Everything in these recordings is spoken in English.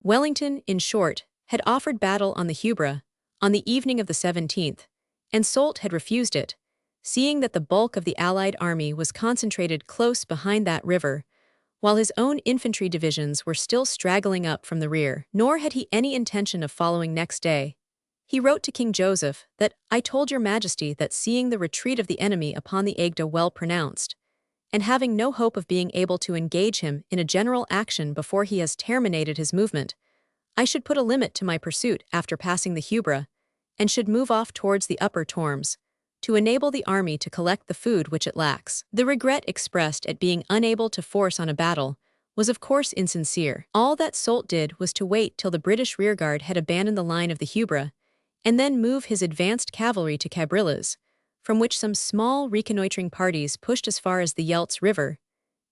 Wellington, in short, had offered battle on the Hubra on the evening of the 17th, and Soult had refused it, seeing that the bulk of the Allied army was concentrated close behind that river, while his own infantry divisions were still straggling up from the rear. Nor had he any intention of following next day. He wrote to King Joseph that, "I told your majesty that seeing the retreat of the enemy upon the Aigda well pronounced, and having no hope of being able to engage him in a general action before he has terminated his movement, I should put a limit to my pursuit after passing the Hubra, and should move off towards the upper Tormes, to enable the army to collect the food which it lacks." The regret expressed at being unable to force on a battle was of course insincere. All that Soult did was to wait till the British rearguard had abandoned the line of the Hubra, and then move his advanced cavalry to Cabrillas, from which some small reconnoitring parties pushed as far as the Yelts River,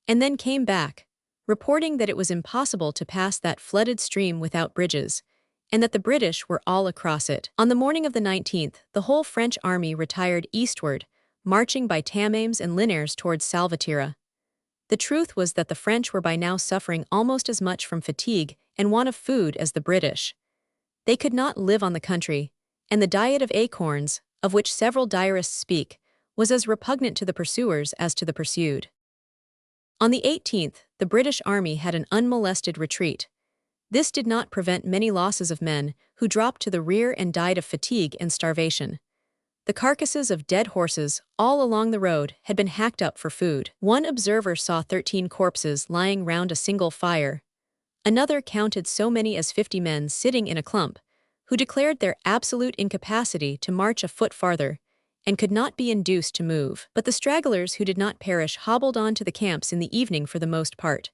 and then came back, reporting that it was impossible to pass that flooded stream without bridges, and that the British were all across it. On the morning of the 19th, the whole French army retired eastward, marching by Tamames and Linares towards Salvatierra. The truth was that the French were by now suffering almost as much from fatigue and want of food as the British. They could not live on the country, and the diet of acorns, of which several diarists speak, was as repugnant to the pursuers as to the pursued. On the 18th, the British army had an unmolested retreat. This did not prevent many losses of men who dropped to the rear and died of fatigue and starvation. The carcasses of dead horses all along the road had been hacked up for food. One observer saw 13 corpses lying round a single fire. Another counted so many as 50 men sitting in a clump, who declared their absolute incapacity to march a foot farther, and could not be induced to move. But the stragglers who did not perish hobbled on to the camps in the evening for the most part.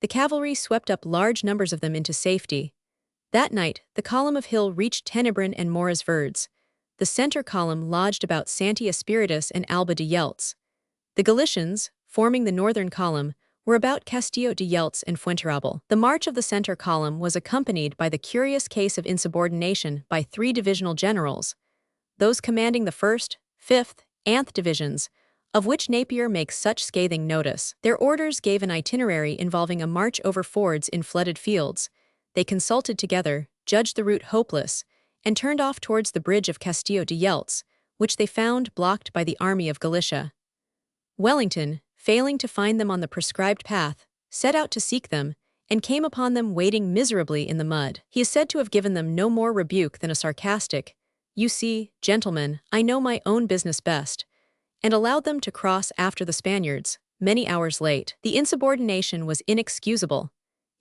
The cavalry swept up large numbers of them into safety. That night, the column of Hill reached Tenebrin and Moras Verdes. The center column lodged about Santi Espiritus and Alba de Yelts. The Galicians, forming the northern column, were about Castillo de Yelts and Fuenterrabal. The march of the center column was accompanied by the curious case of insubordination by 3 divisional generals, those commanding the 1st, 5th, and 8th divisions, of which Napier makes such scathing notice. Their orders gave an itinerary involving a march over fords in flooded fields. They consulted together, judged the route hopeless, and turned off towards the bridge of Castillo de Yelts, which they found blocked by the army of Galicia. Wellington, failing to find them on the prescribed path, set out to seek them, and came upon them wading miserably in the mud. He is said to have given them no more rebuke than a sarcastic, "You see, gentlemen, I know my own business best," and allowed them to cross after the Spaniards, many hours late. The insubordination was inexcusable,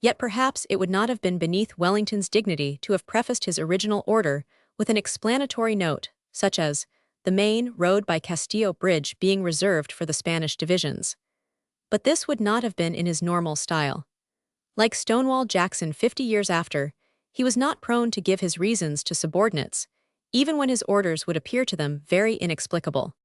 yet perhaps it would not have been beneath Wellington's dignity to have prefaced his original order with an explanatory note, such as, "The main road by Castillo Bridge being reserved for the Spanish divisions." But this would not have been in his normal style. Like Stonewall Jackson 50 years after, he was not prone to give his reasons to subordinates, even when his orders would appear to them very inexplicable.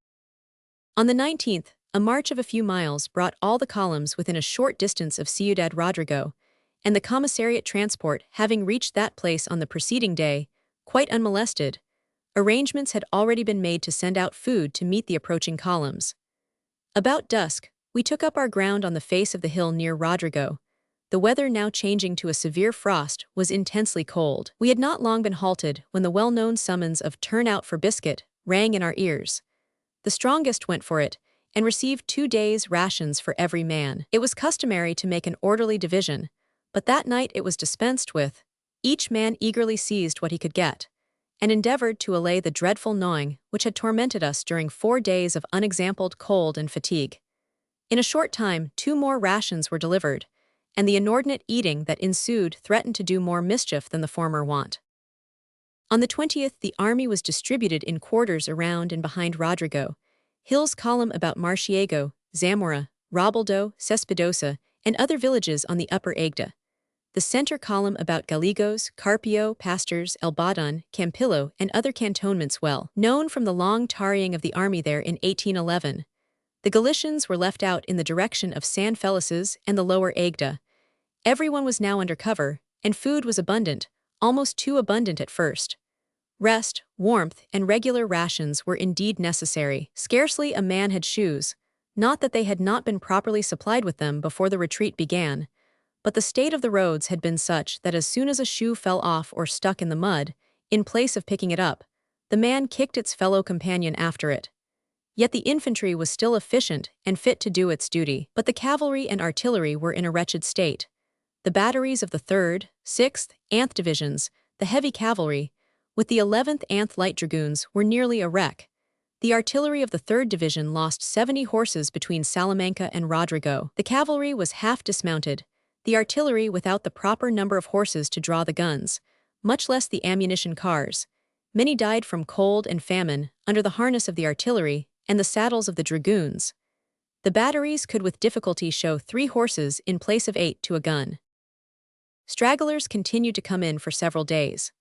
On the 19th, a march of a few miles brought all the columns within a short distance of Ciudad Rodrigo, and the commissariat transport having reached that place on the preceding day, quite unmolested, arrangements had already been made to send out food to meet the approaching columns. About dusk, we took up our ground on the face of the hill near Rodrigo. The weather, now changing to a severe frost, was intensely cold. We had not long been halted when the well-known summons of "Turn out for biscuit" rang in our ears. The strongest went for it, and received 2 days' rations for every man. It was customary to make an orderly division, but that night it was dispensed with. Each man eagerly seized what he could get, and endeavored to allay the dreadful gnawing which had tormented us during 4 days of unexampled cold and fatigue. In a short time 2 more rations were delivered, and the inordinate eating that ensued threatened to do more mischief than the former want. On the 20th, the army was distributed in quarters around and behind Rodrigo, Hill's column about Marciego, Zamora, Robaldo, Cespidosa, and other villages on the upper Aigda. The center column about Gallegos, Carpio, Pastors, El Badon, Campillo, and other cantonments well known from the long tarrying of the army there in 1811. The Galicians were left out in the direction of San Felices and the lower Aigda. Everyone was now under cover, and food was abundant, almost too abundant at first. Rest, warmth, and regular rations were indeed necessary. Scarcely a man had shoes, not that they had not been properly supplied with them before the retreat began, But the state of the roads had been such that as soon as a shoe fell off or stuck in the mud, in place of picking it up, the man kicked its fellow companion after it. Yet the infantry was still efficient and fit to do its duty. But the cavalry and artillery were in a wretched state. The batteries of the 3rd, 6th, Anth divisions, the heavy cavalry, with the 11th Anth light dragoons were nearly a wreck. The artillery of the 3rd Division lost 70 horses between Salamanca and Rodrigo. The cavalry was half dismounted, the artillery without the proper number of horses to draw the guns, much less the ammunition cars. Many died from cold and famine under the harness of the artillery and the saddles of the dragoons. The batteries could with difficulty show 3 horses in place of 8 to a gun. Stragglers continued to come in for several days.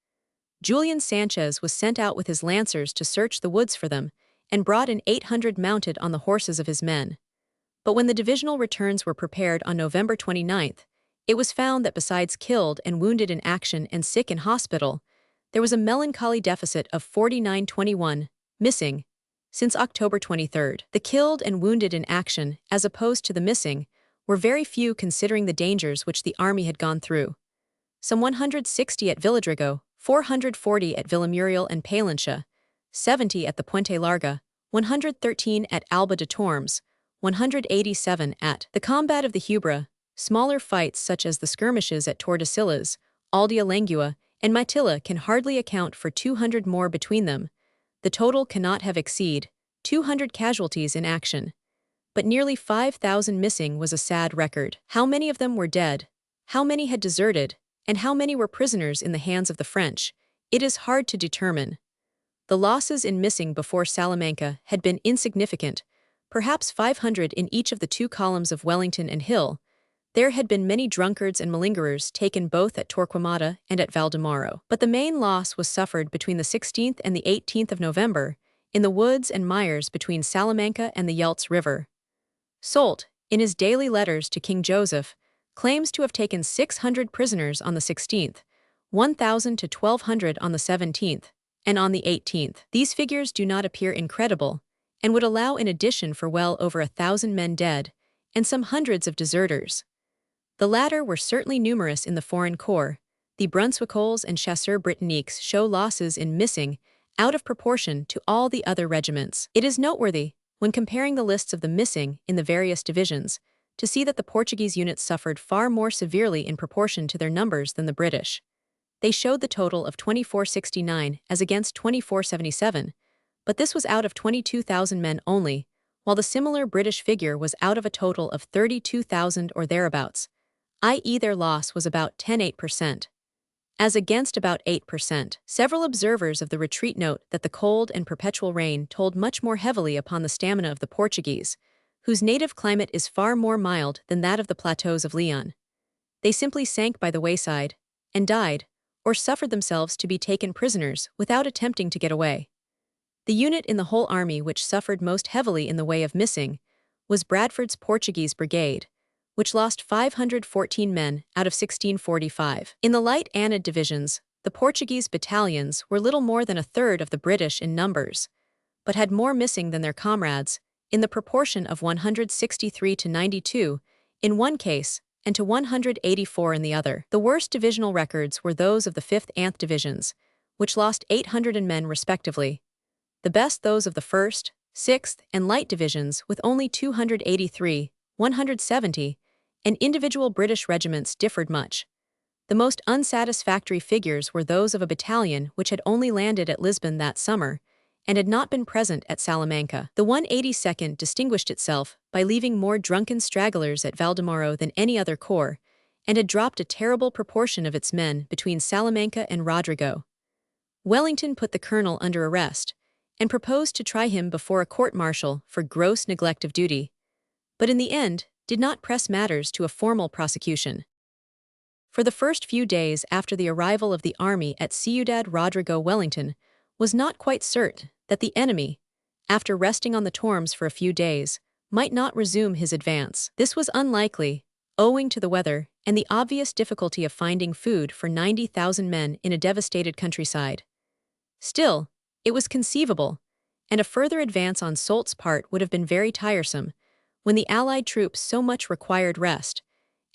Julian Sanchez was sent out with his lancers to search the woods for them, and brought in 800 mounted on the horses of his men. But when the divisional returns were prepared on November 29th, it was found that besides killed and wounded in action and sick in hospital, there was a melancholy deficit of 4921 missing since October 23rd. The killed and wounded in action, as opposed to the missing, were very few considering the dangers which the army had gone through. Some 160 at Villadrigo, 440 at Villamuriel and Palencia, 70 at the Puente Larga, 113 at Alba de Tormes, 187 at the Combat of the Hubra. Smaller fights such as the skirmishes at Tordesillas, Aldia Langua, and Maitilla can hardly account for 200 more between them. The total cannot have exceed 200 casualties in action. But nearly 5,000 missing was a sad record. How many of them were dead, how many had deserted, and how many were prisoners in the hands of the French, it is hard to determine. The losses in missing before Salamanca had been insignificant, perhaps 500 in each of the 2 columns of Wellington and Hill. There had been many drunkards and malingerers taken both at Torquemada and at Valdemaro. But the main loss was suffered between the 16th and the 18th of November, in the woods and mires between Salamanca and the Yelts River. Soult, in his daily letters to King Joseph, claims to have taken 600 prisoners on the 16th, 1,000 to 1,200 on the 17th, and on the 18th. These figures do not appear incredible, and would allow in addition for well over 1,000 men dead, and some hundreds of deserters. The latter were certainly numerous in the foreign corps. The Brunswickols and Chasseurs Britanniques show losses in missing out of proportion to all the other regiments. It is noteworthy, when comparing the lists of the missing in the various divisions, to see that the Portuguese units suffered far more severely in proportion to their numbers than the British. They showed the total of 2469 as against 2477, but this was out of 22,000 men only, while the similar British figure was out of a total of 32,000 or thereabouts, i.e. their loss was about 10.8%, as against about 8%. Several observers of the retreat note that the cold and perpetual rain told much more heavily upon the stamina of the Portuguese, whose native climate is far more mild than that of the plateaus of Leon. They simply sank by the wayside, and died, or suffered themselves to be taken prisoners without attempting to get away. The unit in the whole army which suffered most heavily in the way of missing was Bradford's Portuguese Brigade, which lost 514 men out of 1645. In the light Anid divisions, the Portuguese battalions were little more than a third of the British in numbers, but had more missing than their comrades, in the proportion of 163 to 92 in one case and to 184 in the other. The worst divisional records were those of the 5th Anth divisions, which lost 800 men respectively. The best those of the 1st, 6th, and light divisions with only 283, 170, and individual British regiments differed much. The most unsatisfactory figures were those of a battalion which had only landed at Lisbon that summer and had not been present at Salamanca. The 182nd distinguished itself by leaving more drunken stragglers at Valdemaro than any other corps, and had dropped a terrible proportion of its men between Salamanca and Rodrigo. Wellington put the colonel under arrest, and proposed to try him before a court-martial for gross neglect of duty, but in the end did not press matters to a formal prosecution. For the first few days after the arrival of the army at Ciudad Rodrigo, Wellington was not quite certain that the enemy, after resting on the Tormes for a few days, might not resume his advance. This was unlikely, owing to the weather and the obvious difficulty of finding food for 90,000 men in a devastated countryside. Still, it was conceivable, and a further advance on Soult's part would have been very tiresome, when the Allied troops so much required rest,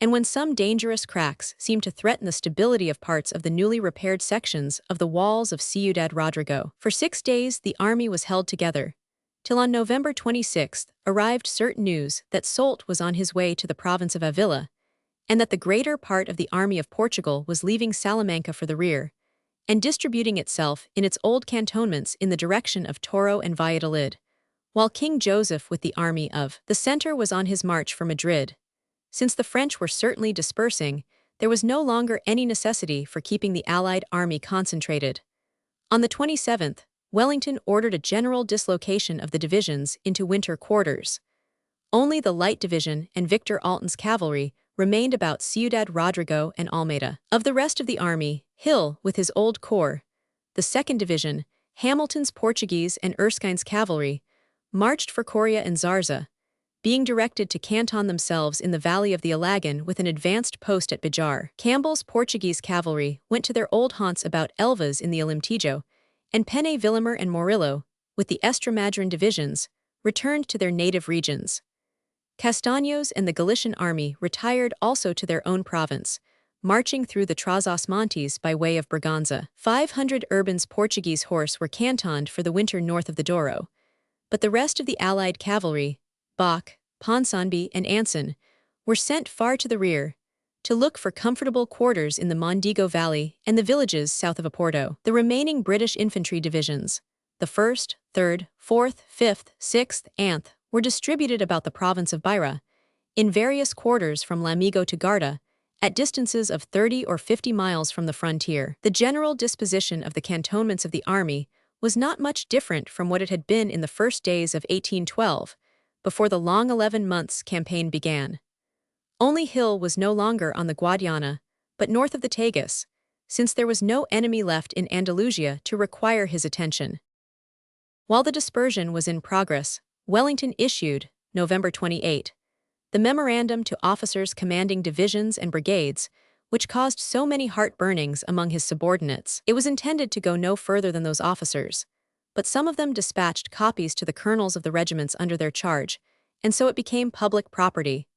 and when some dangerous cracks seemed to threaten the stability of parts of the newly repaired sections of the walls of Ciudad Rodrigo. For 6 days the army was held together, till on November 26 arrived certain news that Soult was on his way to the province of Avila, and that the greater part of the army of Portugal was leaving Salamanca for the rear, and distributing itself in its old cantonments in the direction of Toro and Valladolid, while King Joseph with the army of the center was on his march for Madrid. Since the French were certainly dispersing, there was no longer any necessity for keeping the Allied army concentrated. On the 27th, Wellington ordered a general dislocation of the divisions into winter quarters. Only the Light Division and Victor Alten's cavalry remained about Ciudad Rodrigo and Almeida. Of the rest of the army, Hill, with his old corps, the 2nd Division, Hamilton's Portuguese and Erskine's cavalry, marched for Coria and Zarza, being directed to canton themselves in the valley of the Alagan with an advanced post at Bijar. Campbell's Portuguese cavalry went to their old haunts about Elvas in the Alemtejo, and Pene Villamor and Morillo, with the Estremadura divisions, returned to their native regions. Castaños and the Galician army retired also to their own province, marching through the Trás-os-Montes by way of Braganza. 500 Urban's Portuguese horse were cantoned for the winter north of the Douro, but the rest of the Allied cavalry, Bach, Ponsonby, and Anson, were sent far to the rear, to look for comfortable quarters in the Mondego Valley and the villages south of Oporto. The remaining British infantry divisions, the 1st, 3rd, 4th, 5th, 6th, and were distributed about the province of Beira, in various quarters from Lamigo to Garda, at distances of 30 or 50 miles from the frontier. The general disposition of the cantonments of the army was not much different from what it had been in the first days of 1812, before the long 11 months campaign began. Only Hill was no longer on the Guadiana, but north of the Tagus, since there was no enemy left in Andalusia to require his attention. While the dispersion was in progress, Wellington issued, November 28, the memorandum to officers commanding divisions and brigades, which caused so many heart-burnings among his subordinates. It was intended to go no further than those officers, but some of them dispatched copies to the colonels of the regiments under their charge, and so it became public property.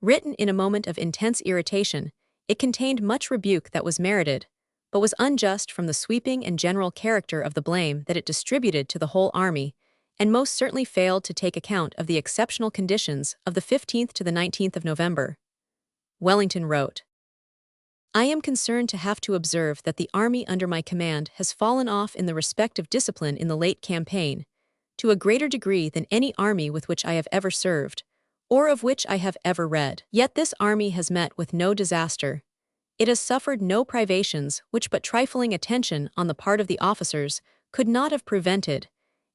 Written in a moment of intense irritation, it contained much rebuke that was merited, but was unjust from the sweeping and general character of the blame that it distributed to the whole army, and most certainly failed to take account of the exceptional conditions of the 15th to the 19th of November. Wellington wrote, "I am concerned to have to observe that the army under my command has fallen off in the respect of discipline in the late campaign, to a greater degree than any army with which I have ever served, or of which I have ever read. Yet this army has met with no disaster. It has suffered no privations which but trifling attention on the part of the officers could not have prevented,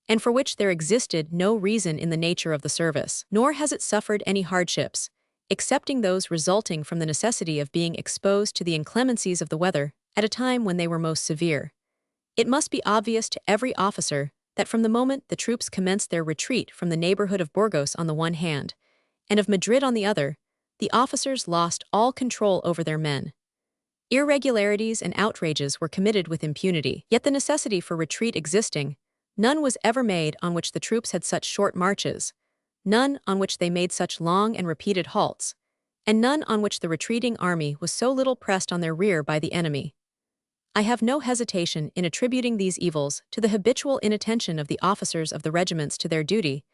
and for which there existed no reason in the nature of the service. Nor has it suffered any hardships, excepting those resulting from the necessity of being exposed to the inclemencies of the weather at a time when they were most severe. It must be obvious to every officer that from the moment the troops commenced their retreat from the neighborhood of Burgos on the one hand, and of Madrid on the other, the officers lost all control over their men. Irregularities and outrages were committed with impunity. Yet the necessity for retreat existing, none was ever made on which the troops had such short marches, none on which they made such long and repeated halts, and none on which the retreating army was so little pressed on their rear by the enemy. I have no hesitation in attributing these evils to the habitual inattention of the officers of the regiments to their duty,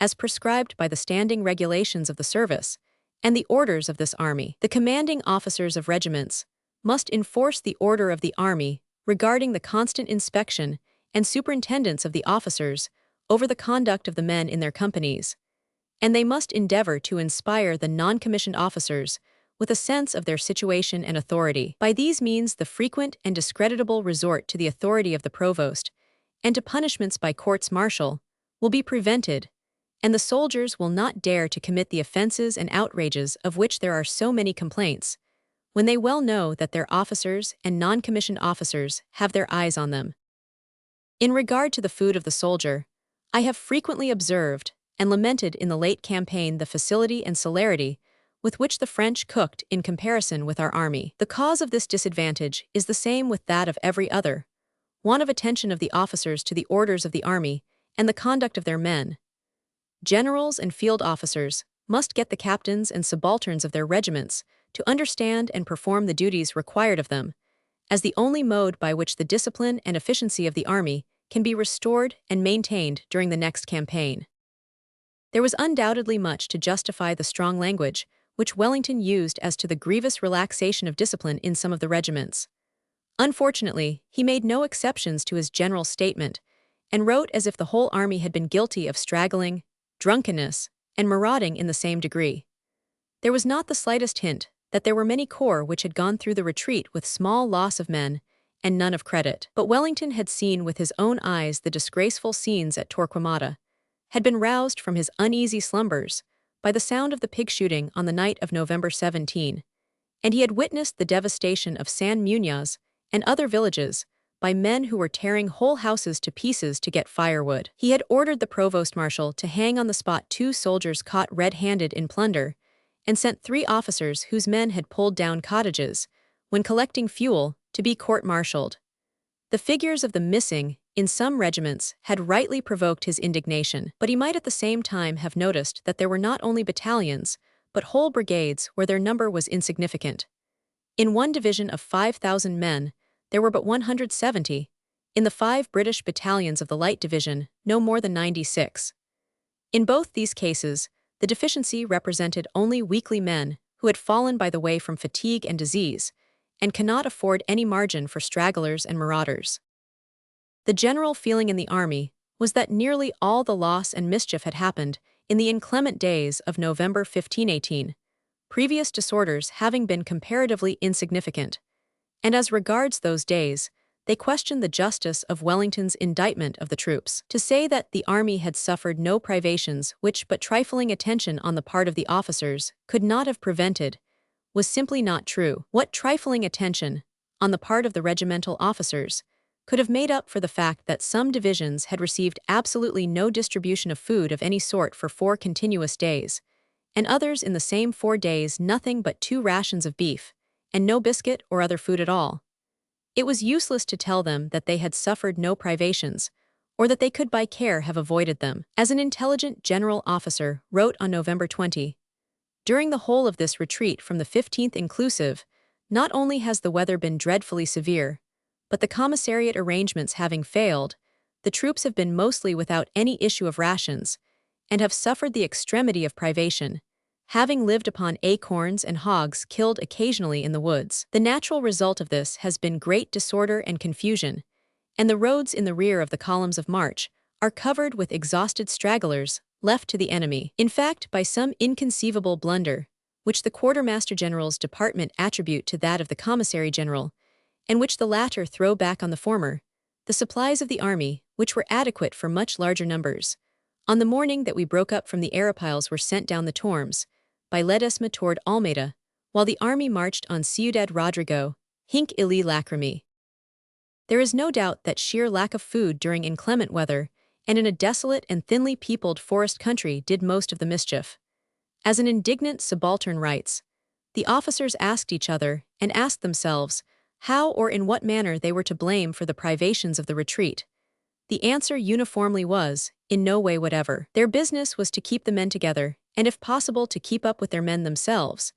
as prescribed by the standing regulations of the service and the orders of this army. The commanding officers of regiments must enforce the order of the army regarding the constant inspection and superintendence of the officers over the conduct of the men in their companies, and they must endeavor to inspire the non-commissioned officers with a sense of their situation and authority. By these means the frequent and discreditable resort to the authority of the provost and to punishments by courts-martial will be prevented, and the soldiers will not dare to commit the offenses and outrages of which there are so many complaints, when they well know that their officers and non-commissioned officers have their eyes on them. In regard to the food of the soldier, I have frequently observed and lamented in the late campaign the facility and celerity with which the French cooked in comparison with our army. The cause of this disadvantage is the same with that of every other: want of attention of the officers to the orders of the army and the conduct of their men. Generals and field officers must get the captains and subalterns of their regiments to understand and perform the duties required of them, as the only mode by which the discipline and efficiency of the army can be restored and maintained during the next campaign. There was undoubtedly much to justify the strong language which Wellington used as to the grievous relaxation of discipline in some of the regiments. Unfortunately, he made no exceptions to his general statement, and wrote as if the whole army had been guilty of straggling, drunkenness, and marauding in the same degree. There was not the slightest hint that there were many corps which had gone through the retreat with small loss of men and none of credit. But Wellington had seen with his own eyes the disgraceful scenes at Torquemada, had been roused from his uneasy slumbers by the sound of the pig shooting on the night of November 17, and he had witnessed the devastation of San Muñoz and other villages by men who were tearing whole houses to pieces to get firewood. He had ordered the provost-marshal to hang on the spot 2 soldiers caught red-handed in plunder, and sent 3 officers whose men had pulled down cottages, when collecting fuel, to be court-martialed. The figures of the missing in some regiments had rightly provoked his indignation, but he might at the same time have noticed that there were not only battalions, but whole brigades where their number was insignificant. In one division of 5,000 men, there were but 170. In the 5 British battalions of the Light Division, no more than 96. In both these cases, the deficiency represented only weakly men who had fallen by the way from fatigue and disease, and cannot afford any margin for stragglers and marauders. The general feeling in the army was that nearly all the loss and mischief had happened in the inclement days of November 1518, previous disorders having been comparatively insignificant, and as regards those days, they questioned the justice of Wellington's indictment of the troops. To say that the army had suffered no privations which but trifling attention on the part of the officers could not have prevented was simply not true. What trifling attention, on the part of the regimental officers, could have made up for the fact that some divisions had received absolutely no distribution of food of any sort for 4 continuous days, and others in the same 4 days nothing but 2 rations of beef, and no biscuit or other food at all? It was useless to tell them that they had suffered no privations, or that they could by care have avoided them. As an intelligent general officer wrote on November 20, "During the whole of this retreat from the 15th inclusive, not only has the weather been dreadfully severe, but the commissariat arrangements having failed, the troops have been mostly without any issue of rations, and have suffered the extremity of privation, having lived upon acorns and hogs killed occasionally in the woods. The natural result of this has been great disorder and confusion, and the roads in the rear of the columns of march are covered with exhausted stragglers left to the enemy. In fact, by some inconceivable blunder, which the Quartermaster General's department attribute to that of the Commissary General, and which the latter throw back on the former, the supplies of the army, which were adequate for much larger numbers, on the morning that we broke up from the Arapiles were sent down the Tormes, by Ledesma toward Almeida, while the army marched on Ciudad Rodrigo, hinc illi lacrimae. There is no doubt that sheer lack of food during inclement weather, and in a desolate and thinly peopled forest country did most of the mischief. As an indignant subaltern writes, "The officers asked each other, and asked themselves, how or in what manner they were to blame for the privations of the retreat. The answer uniformly was, in no way whatever. Their business was to keep the men together, and if possible to keep up with their men themselves.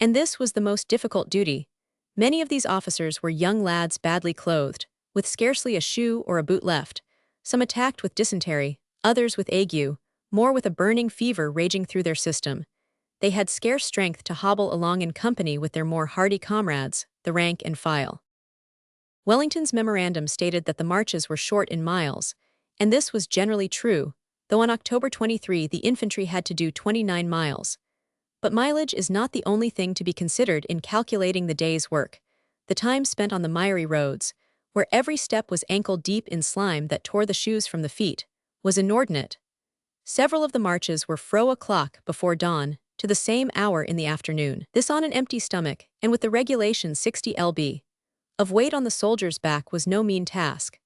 And this was the most difficult duty. Many of these officers were young lads badly clothed, with scarcely a shoe or a boot left, some attacked with dysentery, others with ague, more with a burning fever raging through their system. They had scarce strength to hobble along in company with their more hardy comrades, the rank and file." Wellington's memorandum stated that the marches were short in miles, and this was generally true, though on October 23 the infantry had to do 29 miles. But mileage is not the only thing to be considered in calculating the day's work. The time spent on the miry roads, where every step was ankle-deep in slime that tore the shoes from the feet, was inordinate. Several of the marches were fro o'clock before dawn, to the same hour in the afternoon. This on an empty stomach, and with the regulation 60 lb. Of weight on the soldier's back was no mean task,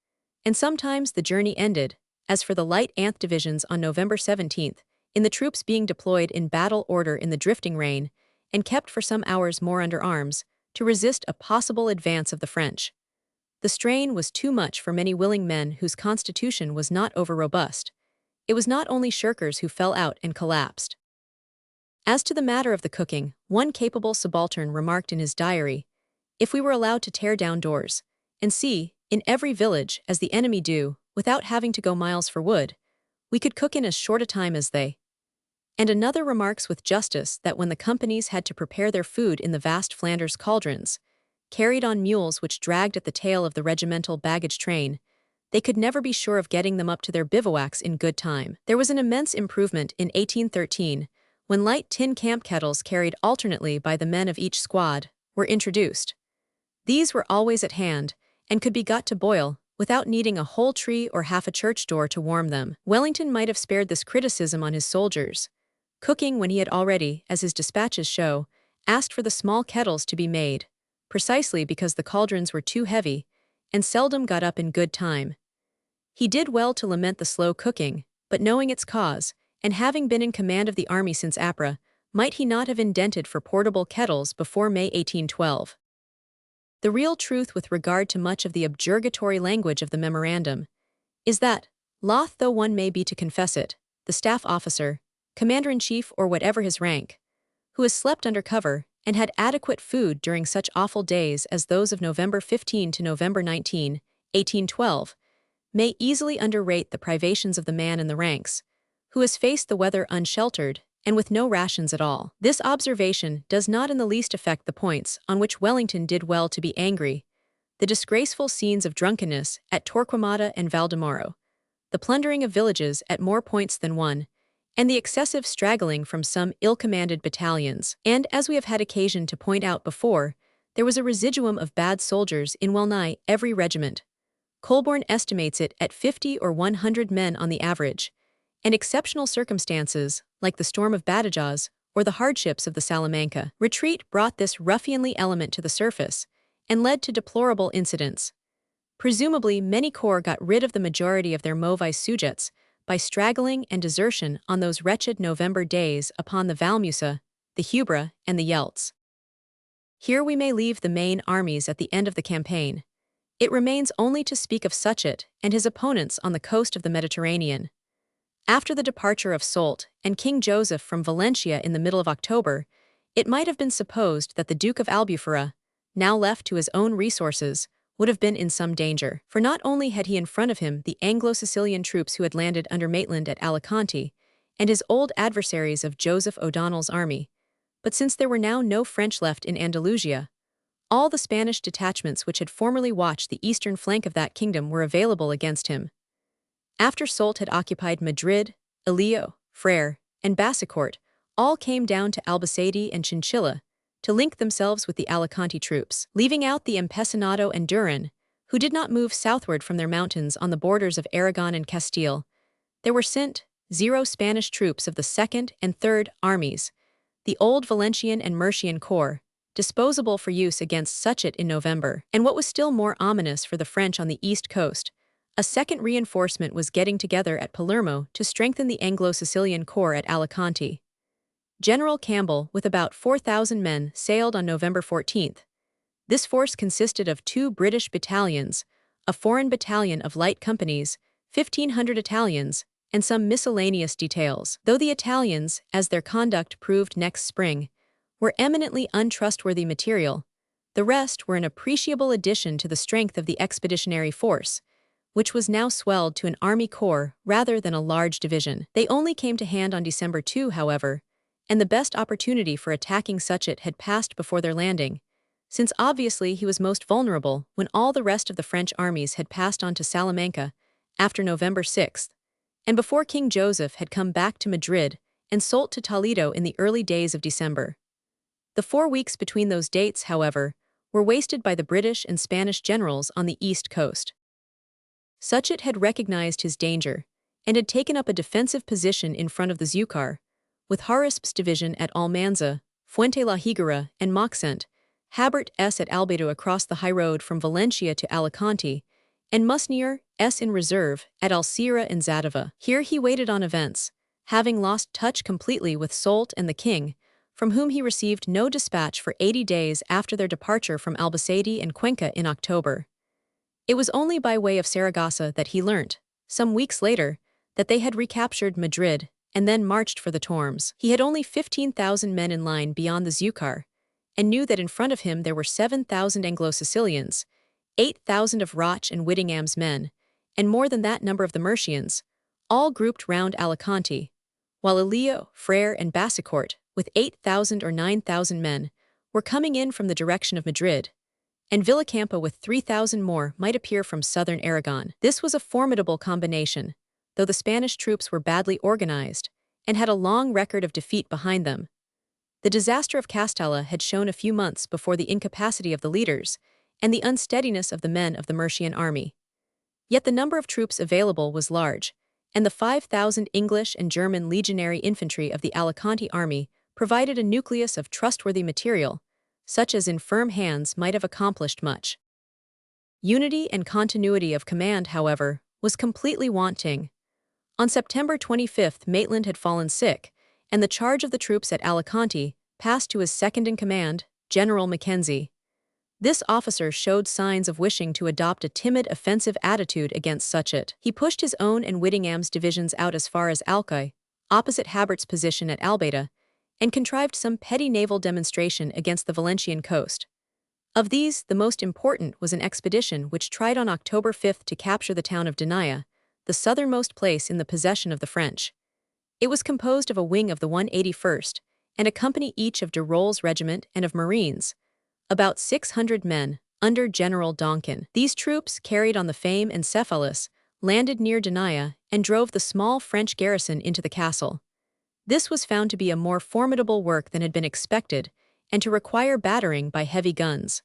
and sometimes the journey ended, as for the light Anth divisions on November 17, in the troops being deployed in battle order in the drifting rain, and kept for some hours more under arms, to resist a possible advance of the French. The strain was too much for many willing men whose constitution was not over-robust. It was not only shirkers who fell out and collapsed. As to the matter of the cooking, one capable subaltern remarked in his diary, "If we were allowed to tear down doors and see, in every village, as the enemy do, without having to go miles for wood, we could cook in as short a time as they." And another remarks with justice that when the companies had to prepare their food in the vast Flanders cauldrons, carried on mules which dragged at the tail of the regimental baggage train, they could never be sure of getting them up to their bivouacs in good time. There was an immense improvement in 1813, when light tin camp kettles carried alternately by the men of each squad were introduced. These were always at hand, and could be got to boil, without needing a whole tree or half a church door to warm them. Wellington might have spared this criticism on his soldiers, cooking when he had already, as his dispatches show, asked for the small kettles to be made, precisely because the cauldrons were too heavy, and seldom got up in good time. He did well to lament the slow cooking, but knowing its cause, and having been in command of the army since Ypres, might he not have indented for portable kettles before May 1812? The real truth with regard to much of the objurgatory language of the memorandum is that, loth though one may be to confess it, the staff officer, commander-in-chief or whatever his rank, who has slept under cover and had adequate food during such awful days as those of November 15 to November 19, 1812, may easily underrate the privations of the man in the ranks, who has faced the weather unsheltered and with no rations at all. This observation does not in the least affect the points on which Wellington did well to be angry: the disgraceful scenes of drunkenness at Torquemada and Valdemoro, the plundering of villages at more points than one, and the excessive straggling from some ill-commanded battalions. And, as we have had occasion to point out before, there was a residuum of bad soldiers in well-nigh every regiment. Colborne estimates it at 50 or 100 men on the average, and exceptional circumstances, like the storm of Badajoz or the hardships of the Salamanca retreat, brought this ruffianly element to the surface and led to deplorable incidents. Presumably, many corps got rid of the majority of their mauvais sujets by straggling and desertion on those wretched November days upon the Valmusa, the Hubra, and the Yelts. Here we may leave the main armies at the end of the campaign. It remains only to speak of Suchet and his opponents on the coast of the Mediterranean. After the departure of Soult and King Joseph from Valencia in the middle of October, it might have been supposed that the Duke of Albufera, now left to his own resources, would have been in some danger. For not only had he in front of him the Anglo-Sicilian troops who had landed under Maitland at Alicante, and his old adversaries of Joseph O'Donnell's army, but since there were now no French left in Andalusia, all the Spanish detachments which had formerly watched the eastern flank of that kingdom were available against him. After Soult had occupied Madrid, Elio, Frere, and Bassicourt, all came down to Albacete and Chinchilla to link themselves with the Alicante troops, leaving out the Empecinado and Duran, who did not move southward from their mountains on the borders of Aragon and Castile. There were sent 0 Spanish troops of the 2nd and 3rd Armies, the old Valencian and Murcian Corps, disposable for use against Suchet in November. And what was still more ominous for the French on the east coast, a second reinforcement was getting together at Palermo to strengthen the Anglo-Sicilian Corps at Alicante. General Campbell, with about 4,000 men, sailed on November 14. This force consisted of 2 British battalions, a foreign battalion of light companies, 1,500 Italians, and some miscellaneous details. Though the Italians, as their conduct proved next spring, were eminently untrustworthy material, the rest were an appreciable addition to the strength of the expeditionary force, which was now swelled to an army corps rather than a large division. They only came to hand on December 2, however, and the best opportunity for attacking Suchet had passed before their landing, since obviously he was most vulnerable when all the rest of the French armies had passed on to Salamanca after November 6, and before King Joseph had come back to Madrid and Soult to Toledo in the early days of December. The 4 weeks between those dates, however, were wasted by the British and Spanish generals on the east coast. Suchet had recognized his danger and had taken up a defensive position in front of the Zúcar, with Harisp's division at Almanza, Fuente la Higuera, and Moxent, Habert S. at Albedo across the high road from Valencia to Alicante, and Musnier S. in reserve at Alcira and Zadova. Here he waited on events, having lost touch completely with Soult and the king, from whom he received no dispatch for 80 days after their departure from Albacete and Cuenca in October. It was only by way of Saragossa that he learnt, some weeks later, that they had recaptured Madrid and then marched for the Tormes. He had only 15,000 men in line beyond the Zoucar, and knew that in front of him there were 7,000 Anglo-Sicilians, 8,000 of Roch and Whittingham's men, and more than that number of the Mercians, all grouped round Alicante, while Elio, Frere, and Bassicourt, with 8,000 or 9,000 men, were coming in from the direction of Madrid, and Villacampa with 3,000 more might appear from southern Aragon. This was a formidable combination, though the Spanish troops were badly organized and had a long record of defeat behind them. The disaster of Castalla had shown a few months before the incapacity of the leaders and the unsteadiness of the men of the Mercian army. Yet the number of troops available was large, and the 5,000 English and German legionary infantry of the Alicante army provided a nucleus of trustworthy material, such as in firm hands might have accomplished much. Unity and continuity of command, however, was completely wanting. On September 25, Maitland had fallen sick, and the charge of the troops at Alicante passed to his second-in-command, General Mackenzie. This officer showed signs of wishing to adopt a timid, offensive attitude against Suchet. He pushed his own and Whittingham's divisions out as far as Alcoi, opposite Habert's position at Albeda, and contrived some petty naval demonstration against the Valencian coast. Of these, the most important was an expedition which tried on October 5 to capture the town of Denaya, the southernmost place in the possession of the French. It was composed of a wing of the 181st, and a company each of de Rolles's regiment and of Marines, about 600 men, under General Donkin. These troops, carried on the Fame and Cephalus, landed near Denaya and drove the small French garrison into the castle. This was found to be a more formidable work than had been expected, and to require battering by heavy guns.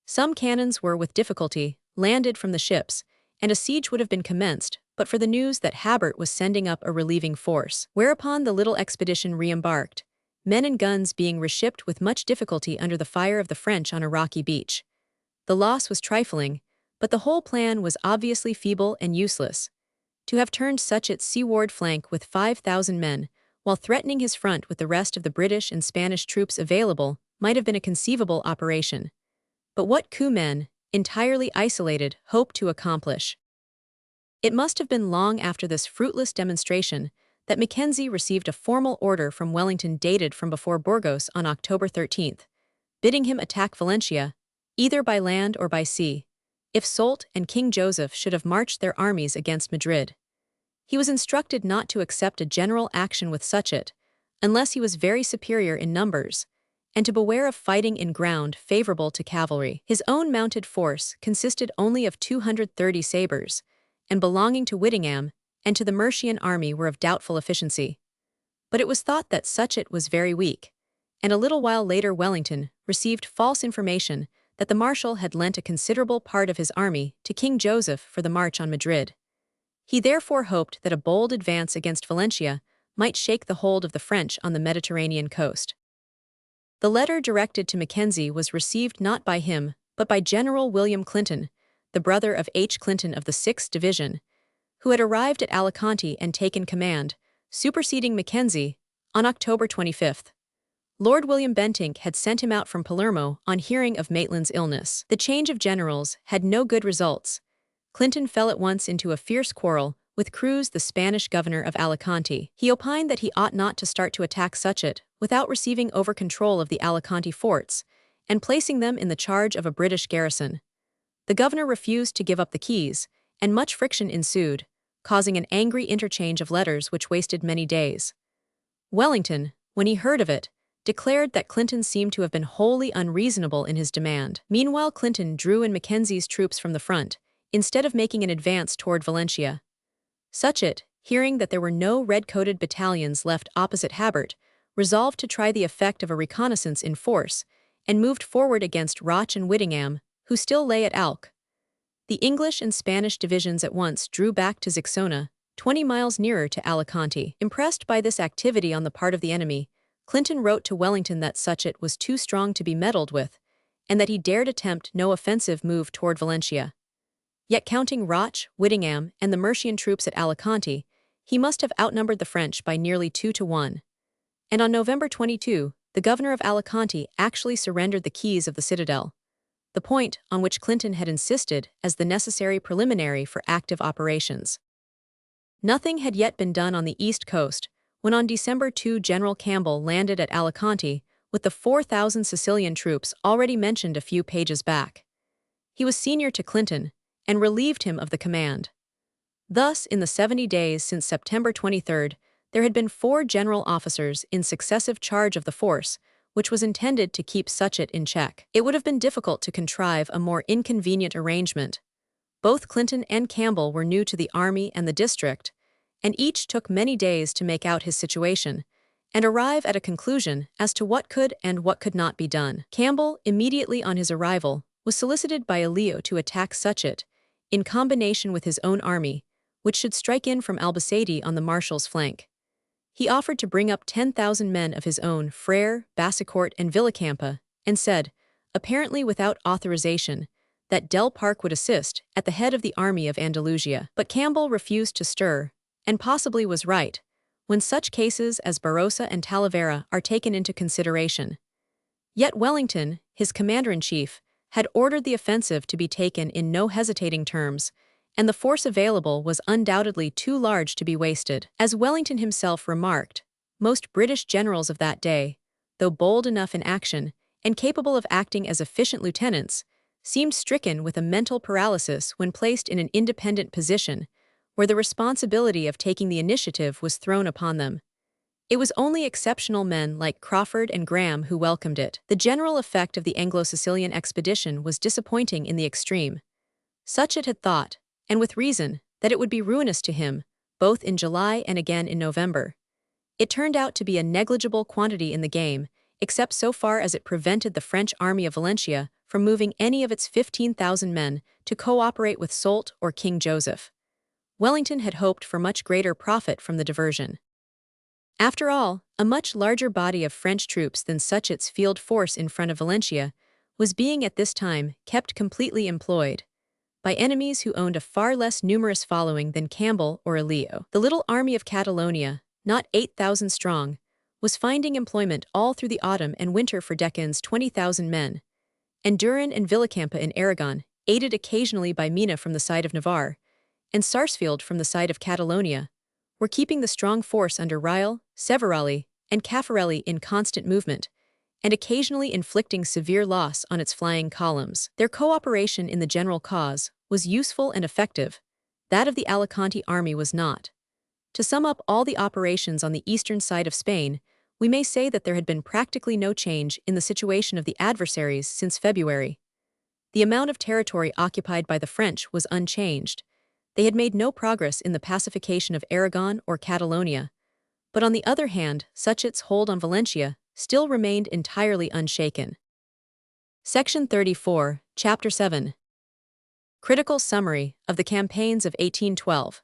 Some cannons were, with difficulty, landed from the ships, and a siege would have been commenced, but for the news that Habert was sending up a relieving force. Whereupon the little expedition re-embarked, men and guns being reshipped with much difficulty under the fire of the French on a rocky beach. The loss was trifling, but the whole plan was obviously feeble and useless. To have turned Suchet's seaward flank with 5,000 men, while threatening his front with the rest of the British and Spanish troops available, might have been a conceivable operation. But what could men, entirely isolated, hope to accomplish? It must have been long after this fruitless demonstration that Mackenzie received a formal order from Wellington dated from before Burgos on October 13, bidding him attack Valencia, either by land or by sea, if Soult and King Joseph should have marched their armies against Madrid. He was instructed not to accept a general action with Suchet, unless he was very superior in numbers, and to beware of fighting in ground favorable to cavalry. His own mounted force consisted only of 230 sabres, and belonging to Whittingham and to the Mercian army were of doubtful efficiency. But it was thought that Suchet was very weak, and a little while later Wellington received false information that the Marshal had lent a considerable part of his army to King Joseph for the march on Madrid. He therefore hoped that a bold advance against Valencia might shake the hold of the French on the Mediterranean coast. The letter directed to Mackenzie was received not by him, but by General William Clinton, the brother of H. Clinton of the 6th Division, who had arrived at Alicante and taken command, superseding Mackenzie, on October 25. Lord William Bentinck had sent him out from Palermo on hearing of Maitland's illness. The change of generals had no good results. Clinton fell at once into a fierce quarrel with Cruz, the Spanish governor of Alicante. He opined that he ought not to start to attack Suchet without receiving over control of the Alicante forts and placing them in the charge of a British garrison. The governor refused to give up the keys, and much friction ensued, causing an angry interchange of letters which wasted many days. Wellington, when he heard of it, declared that Clinton seemed to have been wholly unreasonable in his demand. Meanwhile, Clinton drew in Mackenzie's troops from the front, instead of making an advance toward Valencia. Suchet, hearing that there were no red-coated battalions left opposite Habert, resolved to try the effect of a reconnaissance in force, and moved forward against Roch and Whittingham, who still lay at Alc. The English and Spanish divisions at once drew back to Zixona, 20 miles nearer to Alicante. Impressed by this activity on the part of the enemy, Clinton wrote to Wellington that Suchet was too strong to be meddled with, and that he dared attempt no offensive move toward Valencia. Yet counting Roch, Whittingham, and the Mercian troops at Alicante, he must have outnumbered the French by nearly 2-1. And on November 22, the governor of Alicante actually surrendered the keys of the citadel, the point on which Clinton had insisted as the necessary preliminary for active operations. Nothing had yet been done on the east coast, when on December 2 General Campbell landed at Alicante with the 4,000 Sicilian troops already mentioned a few pages back. He was senior to Clinton and relieved him of the command. Thus, in the 70 days since September 23, there had been 4 general officers in successive charge of the force, which was intended to keep Suchet in check. It would have been difficult to contrive a more inconvenient arrangement. Both Clinton and Campbell were new to the army and the district, and each took many days to make out his situation and arrive at a conclusion as to what could and what could not be done. Campbell, immediately on his arrival, was solicited by Elio to attack Suchet, in combination with his own army, which should strike in from Albacete on the marshal's flank. He offered to bring up 10,000 men of his own, Frere, Bassicourt, and Villacampa, and said, apparently without authorization, that Del Parque would assist at the head of the army of Andalusia. But Campbell refused to stir, and possibly was right, when such cases as Barossa and Talavera are taken into consideration. Yet Wellington, his commander-in-chief, had ordered the offensive to be taken in no hesitating terms, and the force available was undoubtedly too large to be wasted. As Wellington himself remarked, most British generals of that day, though bold enough in action and capable of acting as efficient lieutenants, seemed stricken with a mental paralysis when placed in an independent position, where the responsibility of taking the initiative was thrown upon them. It was only exceptional men like Crawford and Graham who welcomed it. The general effect of the Anglo-Sicilian expedition was disappointing in the extreme. Suchet had thought, and with reason, that it would be ruinous to him, both in July and again in November. It turned out to be a negligible quantity in the game, except so far as it prevented the French army of Valencia from moving any of its 15,000 men to cooperate with Soult or King Joseph. Wellington had hoped for much greater profit from the diversion. After all, a much larger body of French troops than Suchet's field force in front of Valencia was being at this time kept completely employed by enemies who owned a far less numerous following than Campbell or Elio. The little army of Catalonia, not 8,000 strong, was finding employment all through the autumn and winter for Decan's 20,000 men, and Duran and Villacampa in Aragon, aided occasionally by Mina from the side of Navarre, and Sarsfield from the side of Catalonia, were keeping the strong force under Rial, Severali, and Caffarelli in constant movement, and occasionally inflicting severe loss on its flying columns. Their cooperation in the general cause was useful and effective. That of the Alicante army was not. To sum up all the operations on the eastern side of Spain, we may say that there had been practically no change in the situation of the adversaries since February. The amount of territory occupied by the French was unchanged. They had made no progress in the pacification of Aragon or Catalonia, but on the other hand, Suchet's hold on Valencia still remained entirely unshaken. Section 34, Chapter 7. Critical Summary of the Campaigns of 1812.